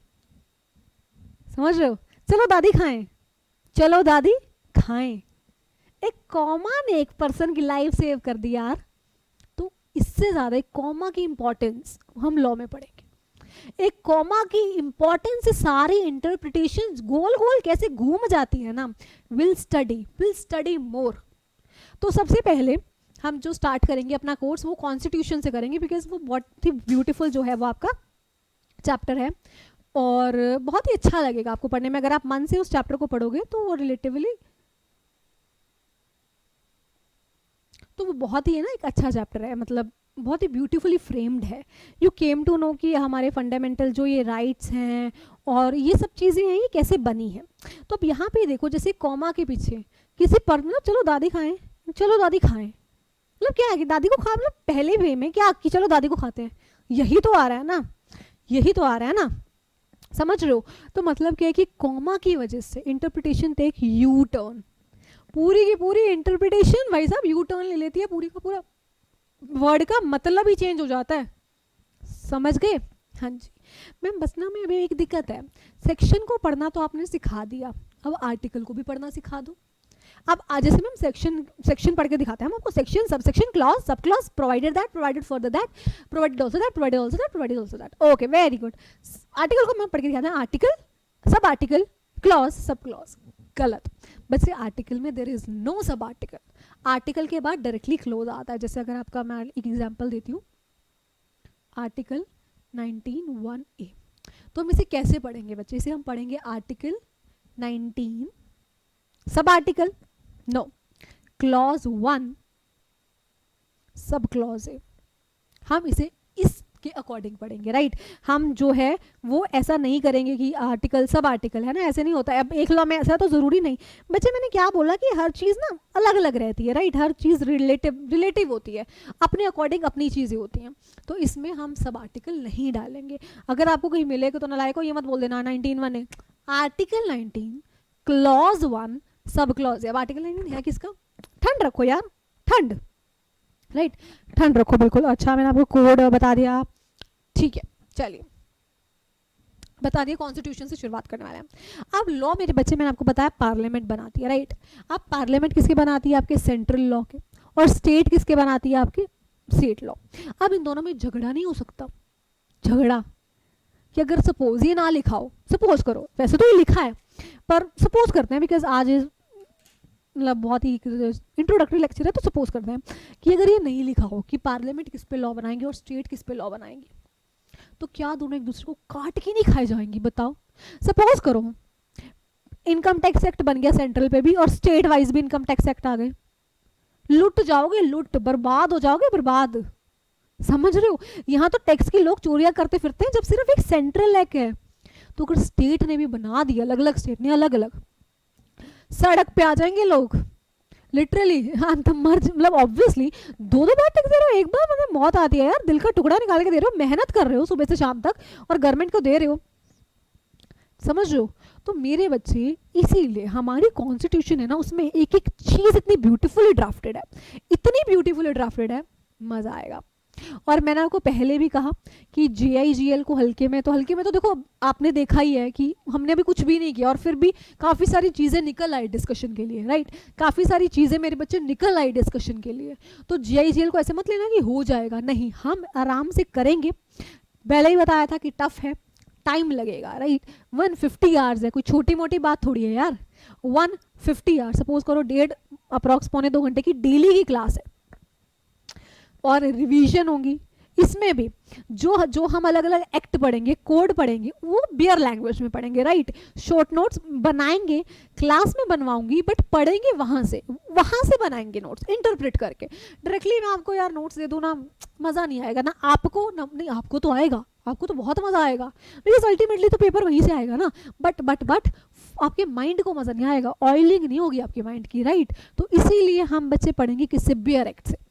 समझ रहे हो, चलो दादी खाएं, चलो दादी खाएं। एक कॉमा ने एक पर्सन की लाइफ सेव कर दी यार। तो इससे ज्यादा एक कॉमा की इंपॉर्टेंस हम लॉ में पढ़ेंगे। एक कॉमा की इंपॉर्टेंस से सारी इंटरप्रिटेशंस गोल गोल कैसे घूम जाती है ना, विल स्टडी मोर। तो सबसे पहले हम जो स्टार्ट करेंगे अपना कोर्स वो कॉन्स्टिट्यूशन से करेंगे, बिकॉज वो बहुत ही ब्यूटीफुल जो है वो आपका चैप्टर है, और बहुत ही अच्छा लगेगा आपको पढ़ने में। अगर आप मन से उस चैप्टर को पढ़ोगे तो वो रिलेटिवली, तो वो बहुत ही है ना एक अच्छा चैप्टर है, मतलब बहुत ही ब्यूटीफुली फ्रेम्ड है। यू केम टू नो कि हमारे फंडामेंटल जो ये राइट्स हैं और ये सब चीज़ें हैं ये कैसे बनी हैं। तो अब यहाँ पे देखो, जैसे कॉमा के पीछे किसी पर मतलब चलो दादी खाएं, चलो दादी खाएं, मतलब क्या है कि दादी को खा, मतलब पहले वे में क्या कि चलो दादी को खाते हैं, यही तो आ रहा है ना, यही तो आ रहा है ना, समझ रहे हो। तो मतलब क्या है कि कॉमा की वजह से इंटरप्रिटेशन टेक यू टर्न, पूरी की पूरी इंटरप्रिटेशन भाई साहब यू टर्न ले लेती है, पूरी का पूरा वर्ड का मतलब ही चेंज हो जाता है, समझ गए। हाँ जी मैम, बस ना में अभी एक दिक्कत है, सेक्शन को पढ़ना तो आपने सिखा दिया, अब आर्टिकल को भी पढ़ना सिखा दो। अब जैसे मैम सेक्शन पढ़ के दिखाते हैं हम आपको, section, sub section, clause, sub clause, provided that, provided further that, provided also that, provided also that, provided also that, okay very good. Article को मैम पढ़ के दिखाते हैं, article, sub article, clause, sub clause, गलत। बच्चे article में there is no sub article, article के बाद डायरेक्टली क्लोज आता है। जैसे अगर आपका मैं एक एग्जांपल देती हूँ, आर्टिकल 19(1)(a), तो हम इसे कैसे पढ़ेंगे बच्चे? इसे हम पढ़ेंगे article 19 sub article, no, clause 1 sub clause A. हम इसे इस के अकॉर्डिंग पढ़ेंगे, राइट। हम जो है वो ऐसा नहीं करेंगे कि आर्टिकल सब आर्टिकल है ना, ऐसे नहीं होता है। अब एक लॉ में ऐसा तो ज़रूरी नहीं। बच्चे मैंने क्या बोला कि हर चीज़ ना अलग अलग रहती है, राइट। हर चीज़ रिलेटिव होती है, अपने अकॉर्डिंग अपनी चीज़ें होती हैं। तो इसमें हम सब आर्टिकल नहीं डालेंगे। अगर आपको कहीं मिलेगा तो नालायक को ये मत बोल देना 19(1) है। आर्टिकल 19 क्लॉज 1 सब क्लॉज है। अब आर्टिकल 19 है किसका? ठंड रखो यार, ठंड, राइट, ठंड रखो बिल्कुल। अच्छा मैंने आपको कोड बता दिया, ठीक है। चलिए बता दिया, कॉन्स्टिट्यूशन से शुरुआत करने वाले हैं। अब लॉ मेरे बच्चे मैंने आपको बताया पार्लियामेंट बनाती है, राइट। अब पार्लियामेंट किसके बनाती है? आपके सेंट्रल लॉ के। और स्टेट किसके बनाती है? आपके स्टेट लॉ। अब इन दोनों में झगड़ा नहीं हो सकता। झगड़ा कि अगर सपोज ये ना लिखा हो, सपोज करो, वैसे तो ये लिखा है पर सपोज करते हैं बिकॉज आज मतलब बहुत ही इंट्रोडक्टरी लेक्चर है, तो सपोज करते हैं कि अगर ये नहीं लिखा हो कि पार्लियामेंट किस पे लॉ बनाएंगे और स्टेट किस पे लॉ बनाएंगे, तो क्या दोनों एक दूसरे को काट के नहीं खाए जाएंगी? बताओ। सपोज करो इनकम टैक्स एक्ट बन गया सेंट्रल पे भी और स्टेट वाइज भी इनकम टैक्स एक्ट आ गए, लुट जाओगे, लुट, बर्बाद हो जाओगे, बर्बाद। समझ रहे हो? यहाँ तो टैक्स के लोग चोरियां करते फिरते हैं जब सिर्फ एक सेंट्रल एक्ट है। तो अगर स्टेट ने भी बना दिया, अलग अलग स्टेट ने अलग अलग, सड़क पे आ जाएंगे लोग लिटरली। हाँ तो मर, मतलब ऑब्वियसली दो बार टैक्स दे रहे हो, एक बार मतलब मौत आती है यार, दिल का टुकड़ा निकाल के दे रहे हो, मेहनत कर रहे हो सुबह से शाम तक और गवर्नमेंट को दे रहे हो, समझ रहे हो? तो मेरे बच्चे इसीलिए हमारी कॉन्स्टिट्यूशन है ना, उसमें एक एक चीज इतनी ब्यूटीफुली ड्राफ्टेड है, इतनी ब्यूटीफुली ड्राफ्टेड है, मजा आएगा। और मैंने आपको पहले भी कहा कि GIGL को हल्के में, तो हल्के में तो देखो आपने देखा ही है कि हमने अभी कुछ भी नहीं किया और फिर भी काफ़ी सारी चीज़ें निकल आई डिस्कशन के लिए, राइट। काफ़ी सारी चीज़ें मेरे बच्चे निकल आई डिस्कशन के लिए। तो GIGL को ऐसे मत लेना कि हो जाएगा, नहीं, हम आराम से करेंगे। पहले ही बताया था कि टफ है, टाइम लगेगा, राइट। 150 आवर्स है, कोई छोटी मोटी बात थोड़ी है यार। 150 आवर्स, सपोज करो 1.5 अप्रॉक्स 1.25 घंटे की डेली की क्लास है और रिवीजन होंगी। इसमें भी जो हम अलग अलग एक्ट पढ़ेंगे, कोड पढ़ेंगे, वो बियर लैंग्वेज में पढ़ेंगे, राइट। शॉर्ट नोट्स बनाएंगे, क्लास में बनवाऊंगी, बट पढ़ेंगे वहाँ से बनाएंगे नोट्स इंटरप्रेट करके। डायरेक्टली मैं आपको यार नोट्स दे दूँ ना, मज़ा नहीं आएगा ना आपको, ना नहीं, आपको तो आएगा, आपको तो बहुत मज़ा आएगा बिकॉज अल्टीमेटली तो पेपर वहीं से आएगा ना, बट आपके माइंड को मज़ा नहीं आएगा, ऑयलिंग नहीं होगी आपके माइंड की, राइट। तो इसीलिए हम बच्चे पढ़ेंगे किससे? बियर एक्ट से।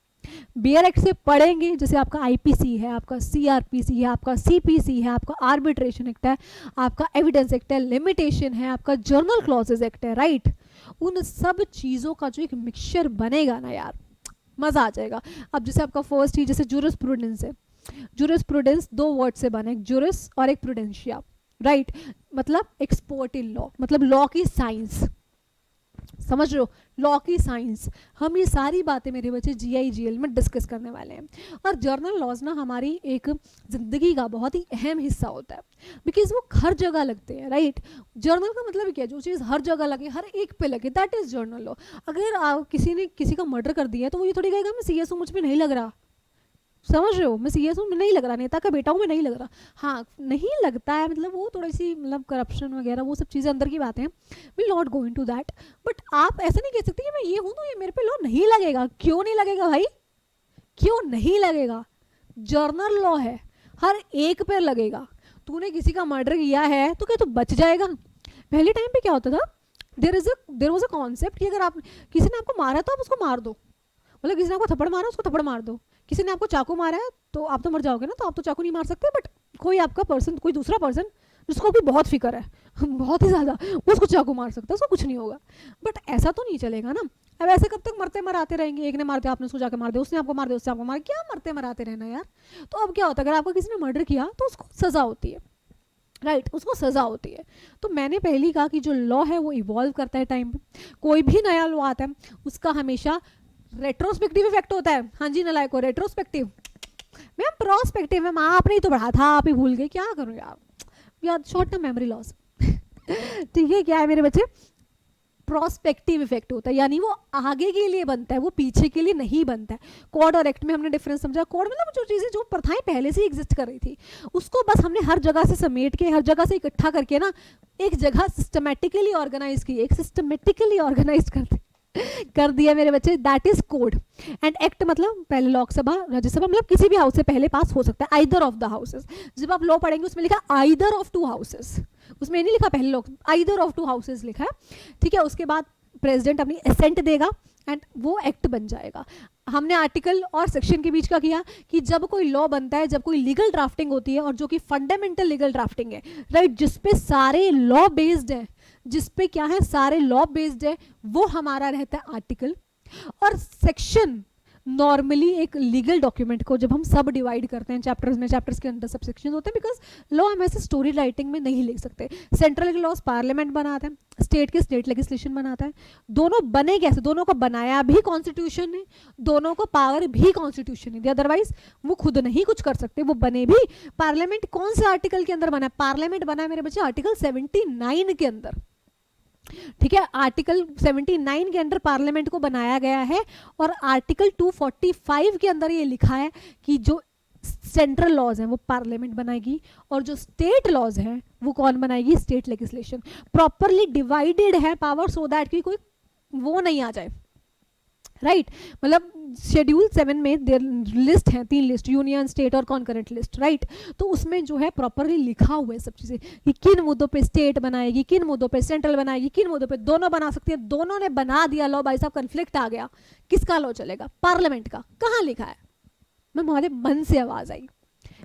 बियर एक्ट से पढ़ेंगे, जैसे आपका IPC है, आपका CRPC है, आपका CPC है, आपका आर्बिट्रेशन एक्ट है, आपका एविडेंस एक्ट है, लिमिटेशन है, आपका जर्नल क्लॉजेज एक्ट है, राइट। उन सब चीज़ों का जो एक मिक्सचर बनेगा ना यार, मज़ा आ जाएगा। अब जैसे आपका फर्स्ट ही जैसे जूरिस्प्रूडेंस है, जूरिस्प्रूडेंस 2 वर्ड से बने, एक जूरिस और एक प्रूडेंशिया, राइट। मतलब एक्सपर्ट इन लॉ, मतलब लॉ की साइंस, समझ रहे हो? लॉ की साइंस। हम ये सारी बातें मेरे बच्चे GIGL में डिस्कस करने वाले हैं। और जर्नल लॉज ना हमारी एक ज़िंदगी का बहुत ही अहम हिस्सा होता है बिकॉज वो हर जगह लगते हैं, राइट। जर्नल का मतलब क्या? जो चीज़ हर जगह लगे, हर एक पे लगे, दैट इज़ जर्नल लॉ। अगर किसी ने किसी का मर्डर कर दिया है तो वो ये थोड़ी कहेगा मैं CS हूँ, मुझ पर नहीं लग रहा, समझ रहे हो? मैं CS हूँ, मैं नहीं लग रहा, नेता का बेटा हूँ, मैं नहीं लग रहा। हाँ नहीं लगता है, मतलब वो थोड़ी सी मतलब करप्शन वगैरह वो सब चीज़ें अंदर की बातें हैं, will not go into that. But आप ऐसा नहीं कह सकते कि मैं ये हूँ तो ये मेरे पे लॉ नहीं लगेगा। क्यों नहीं लगेगा भाई? क्यों नहीं लगेगा? जर्नल लॉ है, हर एक पे लगेगा। तूने किसी का मर्डर किया है तो क्या तू बच जाएगा? पहले टाइम पे क्या होता था, देर वॉज अ कॉन्सेप्ट कि अगर आप किसी ने आपको मारा तो आप उसको मार दो, मतलब किसी ने आपको थप्पड़ मारा उसको थप्पड़ मार दो, किसी ने आपको चाकू मारा है तो आप तो मर जाओगे ना, तो आप तो चाकू नहीं मार सकते, बट कोई आपका पर्सन, कोई दूसरा पर्सन जिसको भी बहुत फिक्र है बहुत ही ज़्यादा, वो उसको चाकू मार सकता है, उसको कुछ नहीं होगा। बट ऐसा तो नहीं चलेगा ना। अब ऐसे कब तक मरते मराते रहेंगे? एक ने मार दिया, आपने उसको जाके मार दिया, उसने आपको मार दिया, उससे आपको मार, क्या मरते मराते रहना यार। तो अब क्या होता है, अगर आपको किसी ने मर्डर किया तो उसको सज़ा होती है, राइट, उसको सज़ा होती है। तो मैंने पहले ही कहा कि जो लॉ है वो इवॉल्व करता है टाइम पे। कोई भी नया लॉ आता है उसका हमेशा रेट्रोस्पेक्टिव इफेक्ट होता है। हाँ जी नलायक को रेट्रोस्पेक्टिव, मैम प्रोस्पेक्टिव मैम आपने ही तो पढ़ा था, आप ही भूल गए, क्या करूँ यार शॉर्ट टर्म मेमोरी लॉस ठीक है। क्या है मेरे बच्चे? प्रोस्पेक्टिव इफेक्ट होता है, यानी वो आगे के लिए बनता है, वो पीछे के लिए नहीं बनता है। कोड और एक्ट में हमने डिफरेंस समझा। कोड मतलब जो चीज़ें, जो प्रथाएं पहले से एग्जिस्ट कर रही थी उसको बस हमने हर जगह से समेट के, हर जगह से इकट्ठा करके ना एक जगह सिस्टमेटिकली ऑर्गेनाइज की, एक सिस्टमेटिकली ऑर्गेनाइज करते कर दिया मेरे बच्चे, that is code. And act मतलब पहले लोकसभा राज्यसभा मतलब किसी भी हाउस से पहले पास हो सकता है, आइदर ऑफ द हाउसेस। जब आप लॉ पढ़ेंगे उसमें लिखा आइदर ऑफ टू हाउसेस, उसमें नहीं लिखा पहले लोक, आइदर ऑफ टू हाउसेस लिखा है, ठीक है। उसके बाद प्रेसिडेंट अपनी एसेंट देगा एंड वो एक्ट बन जाएगा। हमने आर्टिकल और सेक्शन के बीच का किया कि जब कोई लॉ बनता है, जब कोई लीगल ड्राफ्टिंग होती है, और जो कि फंडामेंटल लीगल ड्राफ्टिंग है, राइट, जिसपे सारे लॉ बेस्ड है, जिसपे क्या है सारे लॉ बेस्ड है, वो हमारा रहता है आर्टिकल। और सेक्शन नॉर्मली एक लीगल डॉक्यूमेंट को जब हम सब डिवाइड करते हैं चैप्टर्स में, चैप्टर्स के अंदर सब सेक्शन होते हैं, बिकॉज लॉ हम ऐसे स्टोरी राइटिंग में नहीं लिख सकते। सेंट्रल के लॉज पार्लियामेंट बनाता है, स्टेट के स्टेट लेजिस्लेशन बनाता है। दोनों बने कैसे, दोनों को बनाया भी कॉन्स्टिट्यूशन ने, दोनों को पावर भी कॉन्स्टिट्यूशन ने दी, अदरवाइज वो खुद नहीं कुछ कर सकते, वो बने भी। पार्लियामेंट कौन से आर्टिकल के अंदर बना है, पार्लियामेंट बना है मेरे बच्चे आर्टिकल 79 के अंदर, ठीक है। आर्टिकल 79 के अंदर पार्लियामेंट को बनाया गया है, और आर्टिकल 245 के अंदर ये लिखा है कि जो सेंट्रल लॉज हैं वो पार्लियामेंट बनाएगी, और जो स्टेट लॉज हैं वो कौन बनाएगी, स्टेट लेजिस्लेशन। प्रॉपरली डिवाइडेड है पावर, सो दैट कि कोई वो नहीं आ जाए, राइट मतलब शेड्यूल 7 में लिस्ट है, 3 लिस्ट, यूनियन, स्टेट और कॉन्करेंट लिस्ट, राइट। तो उसमें जो है प्रॉपरली लिखा हुआ है सब चीज़ें कि किन मुद्दों पे स्टेट बनाएगी, किन मुद्दों पे सेंट्रल बनाएगी, किन मुद्दों पे दोनों बना सकती है। दोनों ने बना दिया लॉ, भाई साहब कन्फ्लिक्ट आ गया, किसका लॉ चलेगा, पार्लियामेंट का। कहाँ लिखा है, मैं हमारे मन से आवाज़ आई।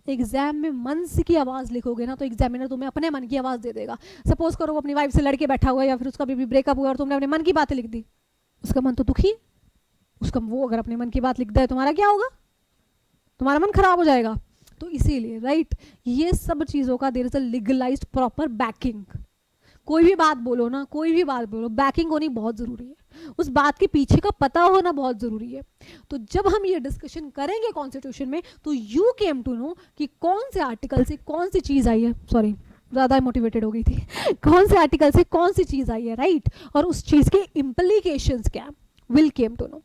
एग्जाम में मन से की आवाज़ लिखोगे ना तो एग्जामिनर तुम्हें अपने मन की आवाज़ दे देगा। सपोज करो वो अपनी वाइफ से लड़के बैठा हुआ है, या फिर उसका भी ब्रेकअप हुआ और तुमने अपने मन की बातें लिख दी, उसका मन तो दुखी है, उसका वो अगर अपने मन की बात लिखता है तुम्हारा क्या होगा, तुम्हारा मन खराब हो जाएगा। तो इसीलिए राइट ये सब चीज़ों का there is a legalised proper backing. कोई भी बात बोलो ना, कोई भी बात बोलो, बैकिंग होनी बहुत ज़रूरी है, उस बात के पीछे का पता होना बहुत ज़रूरी है। तो जब हम ये डिस्कशन करेंगे कॉन्स्टिट्यूशन में, तो यू केम टू नो कि कौन से आर्टिकल से कौन सी चीज़ आई है, सॉरी ज़्यादा मोटिवेटेड हो गई थी कौन से आर्टिकल से कौन सी चीज़ आई है, राइट, और उस चीज़ के इम्प्लीकेशंस क्या, विल केम टू नो।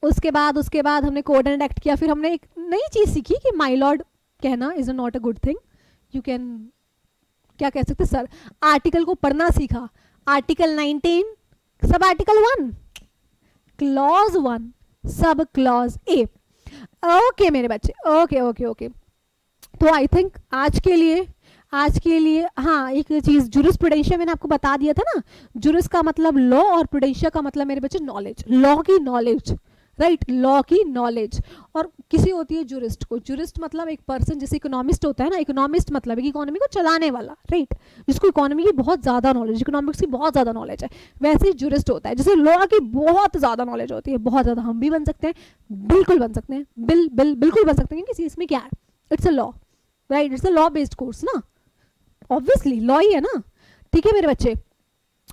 उसके बाद हमने कोड एंड एक्ट किया। फिर हमने एक नई चीज़ सीखी कि माय लॉर्ड कहना is not a good thing. You can क्या कह सकते सर, आर्टिकल को पढ़ना सीखा। Article 19 sub article 1, clause 1 sub clause A. Okay मेरे बच्चे, ओके ओके ओके। तो आई थिंक आज के लिए हाँ एक चीज़, जुरिस्प्रूडेंशिया मैंने आपको बता दिया था ना, जुरिस का मतलब लॉ और प्रूडेंशिया का मतलब मेरे बच्चे नॉलेज, लॉ की नॉलेज, राइट, लॉ की नॉलेज। और किसी होती है जुरिस्ट को, जुरिस्ट मतलब एक पर्सन, जैसे इकोनॉमिस्ट होता है ना, इकोनॉमिस्ट मतलब इकोनॉमी को चलाने वाला, राइट, जिसको इकोनॉमी की बहुत ज़्यादा नॉलेज, इकोनॉमिक्स की बहुत ज़्यादा नॉलेज है, वैसे ही जुरिस्ट होता है। जैसे लॉ की बहुत ज़्यादा नॉलेज होती है, बहुत ज़्यादा, हम भी बन सकते हैं, बिल्कुल बन सकते हैं, बिल्कुल बन सकते हैं, क्योंकि इसमें क्या है, it's a law, right, it's a law based course ना, ऑब्वियसली लॉ ही है ना, ठीक है मेरे बच्चे।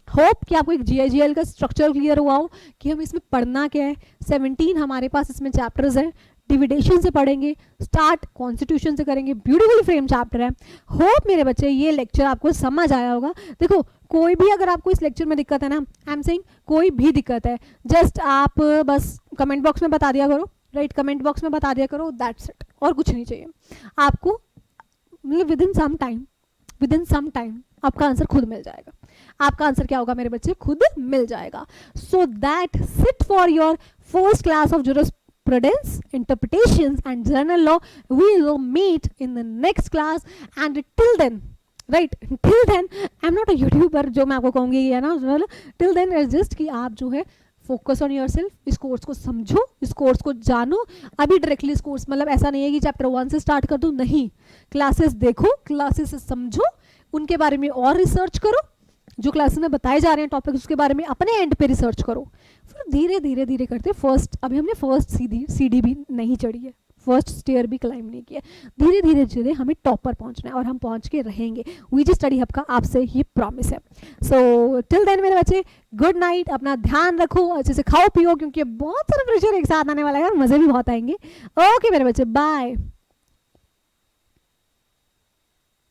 होप कि आपको एक GIGL का स्ट्रक्चर क्लियर हुआ हो कि हम इसमें पढ़ना क्या है। 17 हमारे पास इसमें चैप्टर्स हैं, डिविडेशन से पढ़ेंगे, स्टार्ट कॉन्स्टिट्यूशन से करेंगे, ब्यूटीफुल फ्रेम चैप्टर है। होप मेरे बच्चे ये लेक्चर आपको समझ आया होगा। देखो कोई भी अगर आपको इस लेक्चर में दिक्कत है ना, आई एम सेइंग कोई भी दिक्कत है, जस्ट आप बस कमेंट बॉक्स में बता दिया करो, राइट, कमेंट बॉक्स में बता दिया करो, दैट्स इट, और कुछ नहीं चाहिए आपको। मतलब विद इन सम टाइम आपका आंसर खुद मिल जाएगा। आपका आंसर क्या होगा मेरे बच्चे, खुद मिल जाएगा। So that sit for your first class of jurisprudence, interpretations and general law. We will meet in the next class, and till then, right, till then I'm not a YouTuber जो मैं आपको कहूँगी ये है ना, till then it's just कि आप जो है फोकस ऑन योर सेल्फ, इस कोर्स को समझो, इस कोर्स को जानो। अभी डायरेक्टली इस कोर्स मतलब ऐसा नहीं है कि चैप्टर 1 से स्टार्ट कर दूँ, नहीं, क्लासेस देखो, क्लासेस से समझो, उनके बारे में और रिसर्च करो, जो क्लासेस में बताए जा रहे हैं टॉपिक उसके बारे में अपने एंड पे रिसर्च करो। फिर धीरे धीरे करते अभी हमने फर्स्ट सीढ़ी भी नहीं चढ़ी है, फर्स्ट स्टेयर भी क्लाइंब नहीं किया, धीरे हमें टॉपर पहुंचना है और हम पहुंच के रहेंगे। वीजी स्टडी हब का आपसे ये प्रॉमिस है। सो टिल देन मेरे बच्चे, गुड नाइट, अपना ध्यान रखो, अच्छे से खाओ पियो, क्योंकि बहुत सारा प्रेशर एक साथ आने वाला है, मज़े भी बहुत आएंगे। ओके मेरे बच्चे, बाय।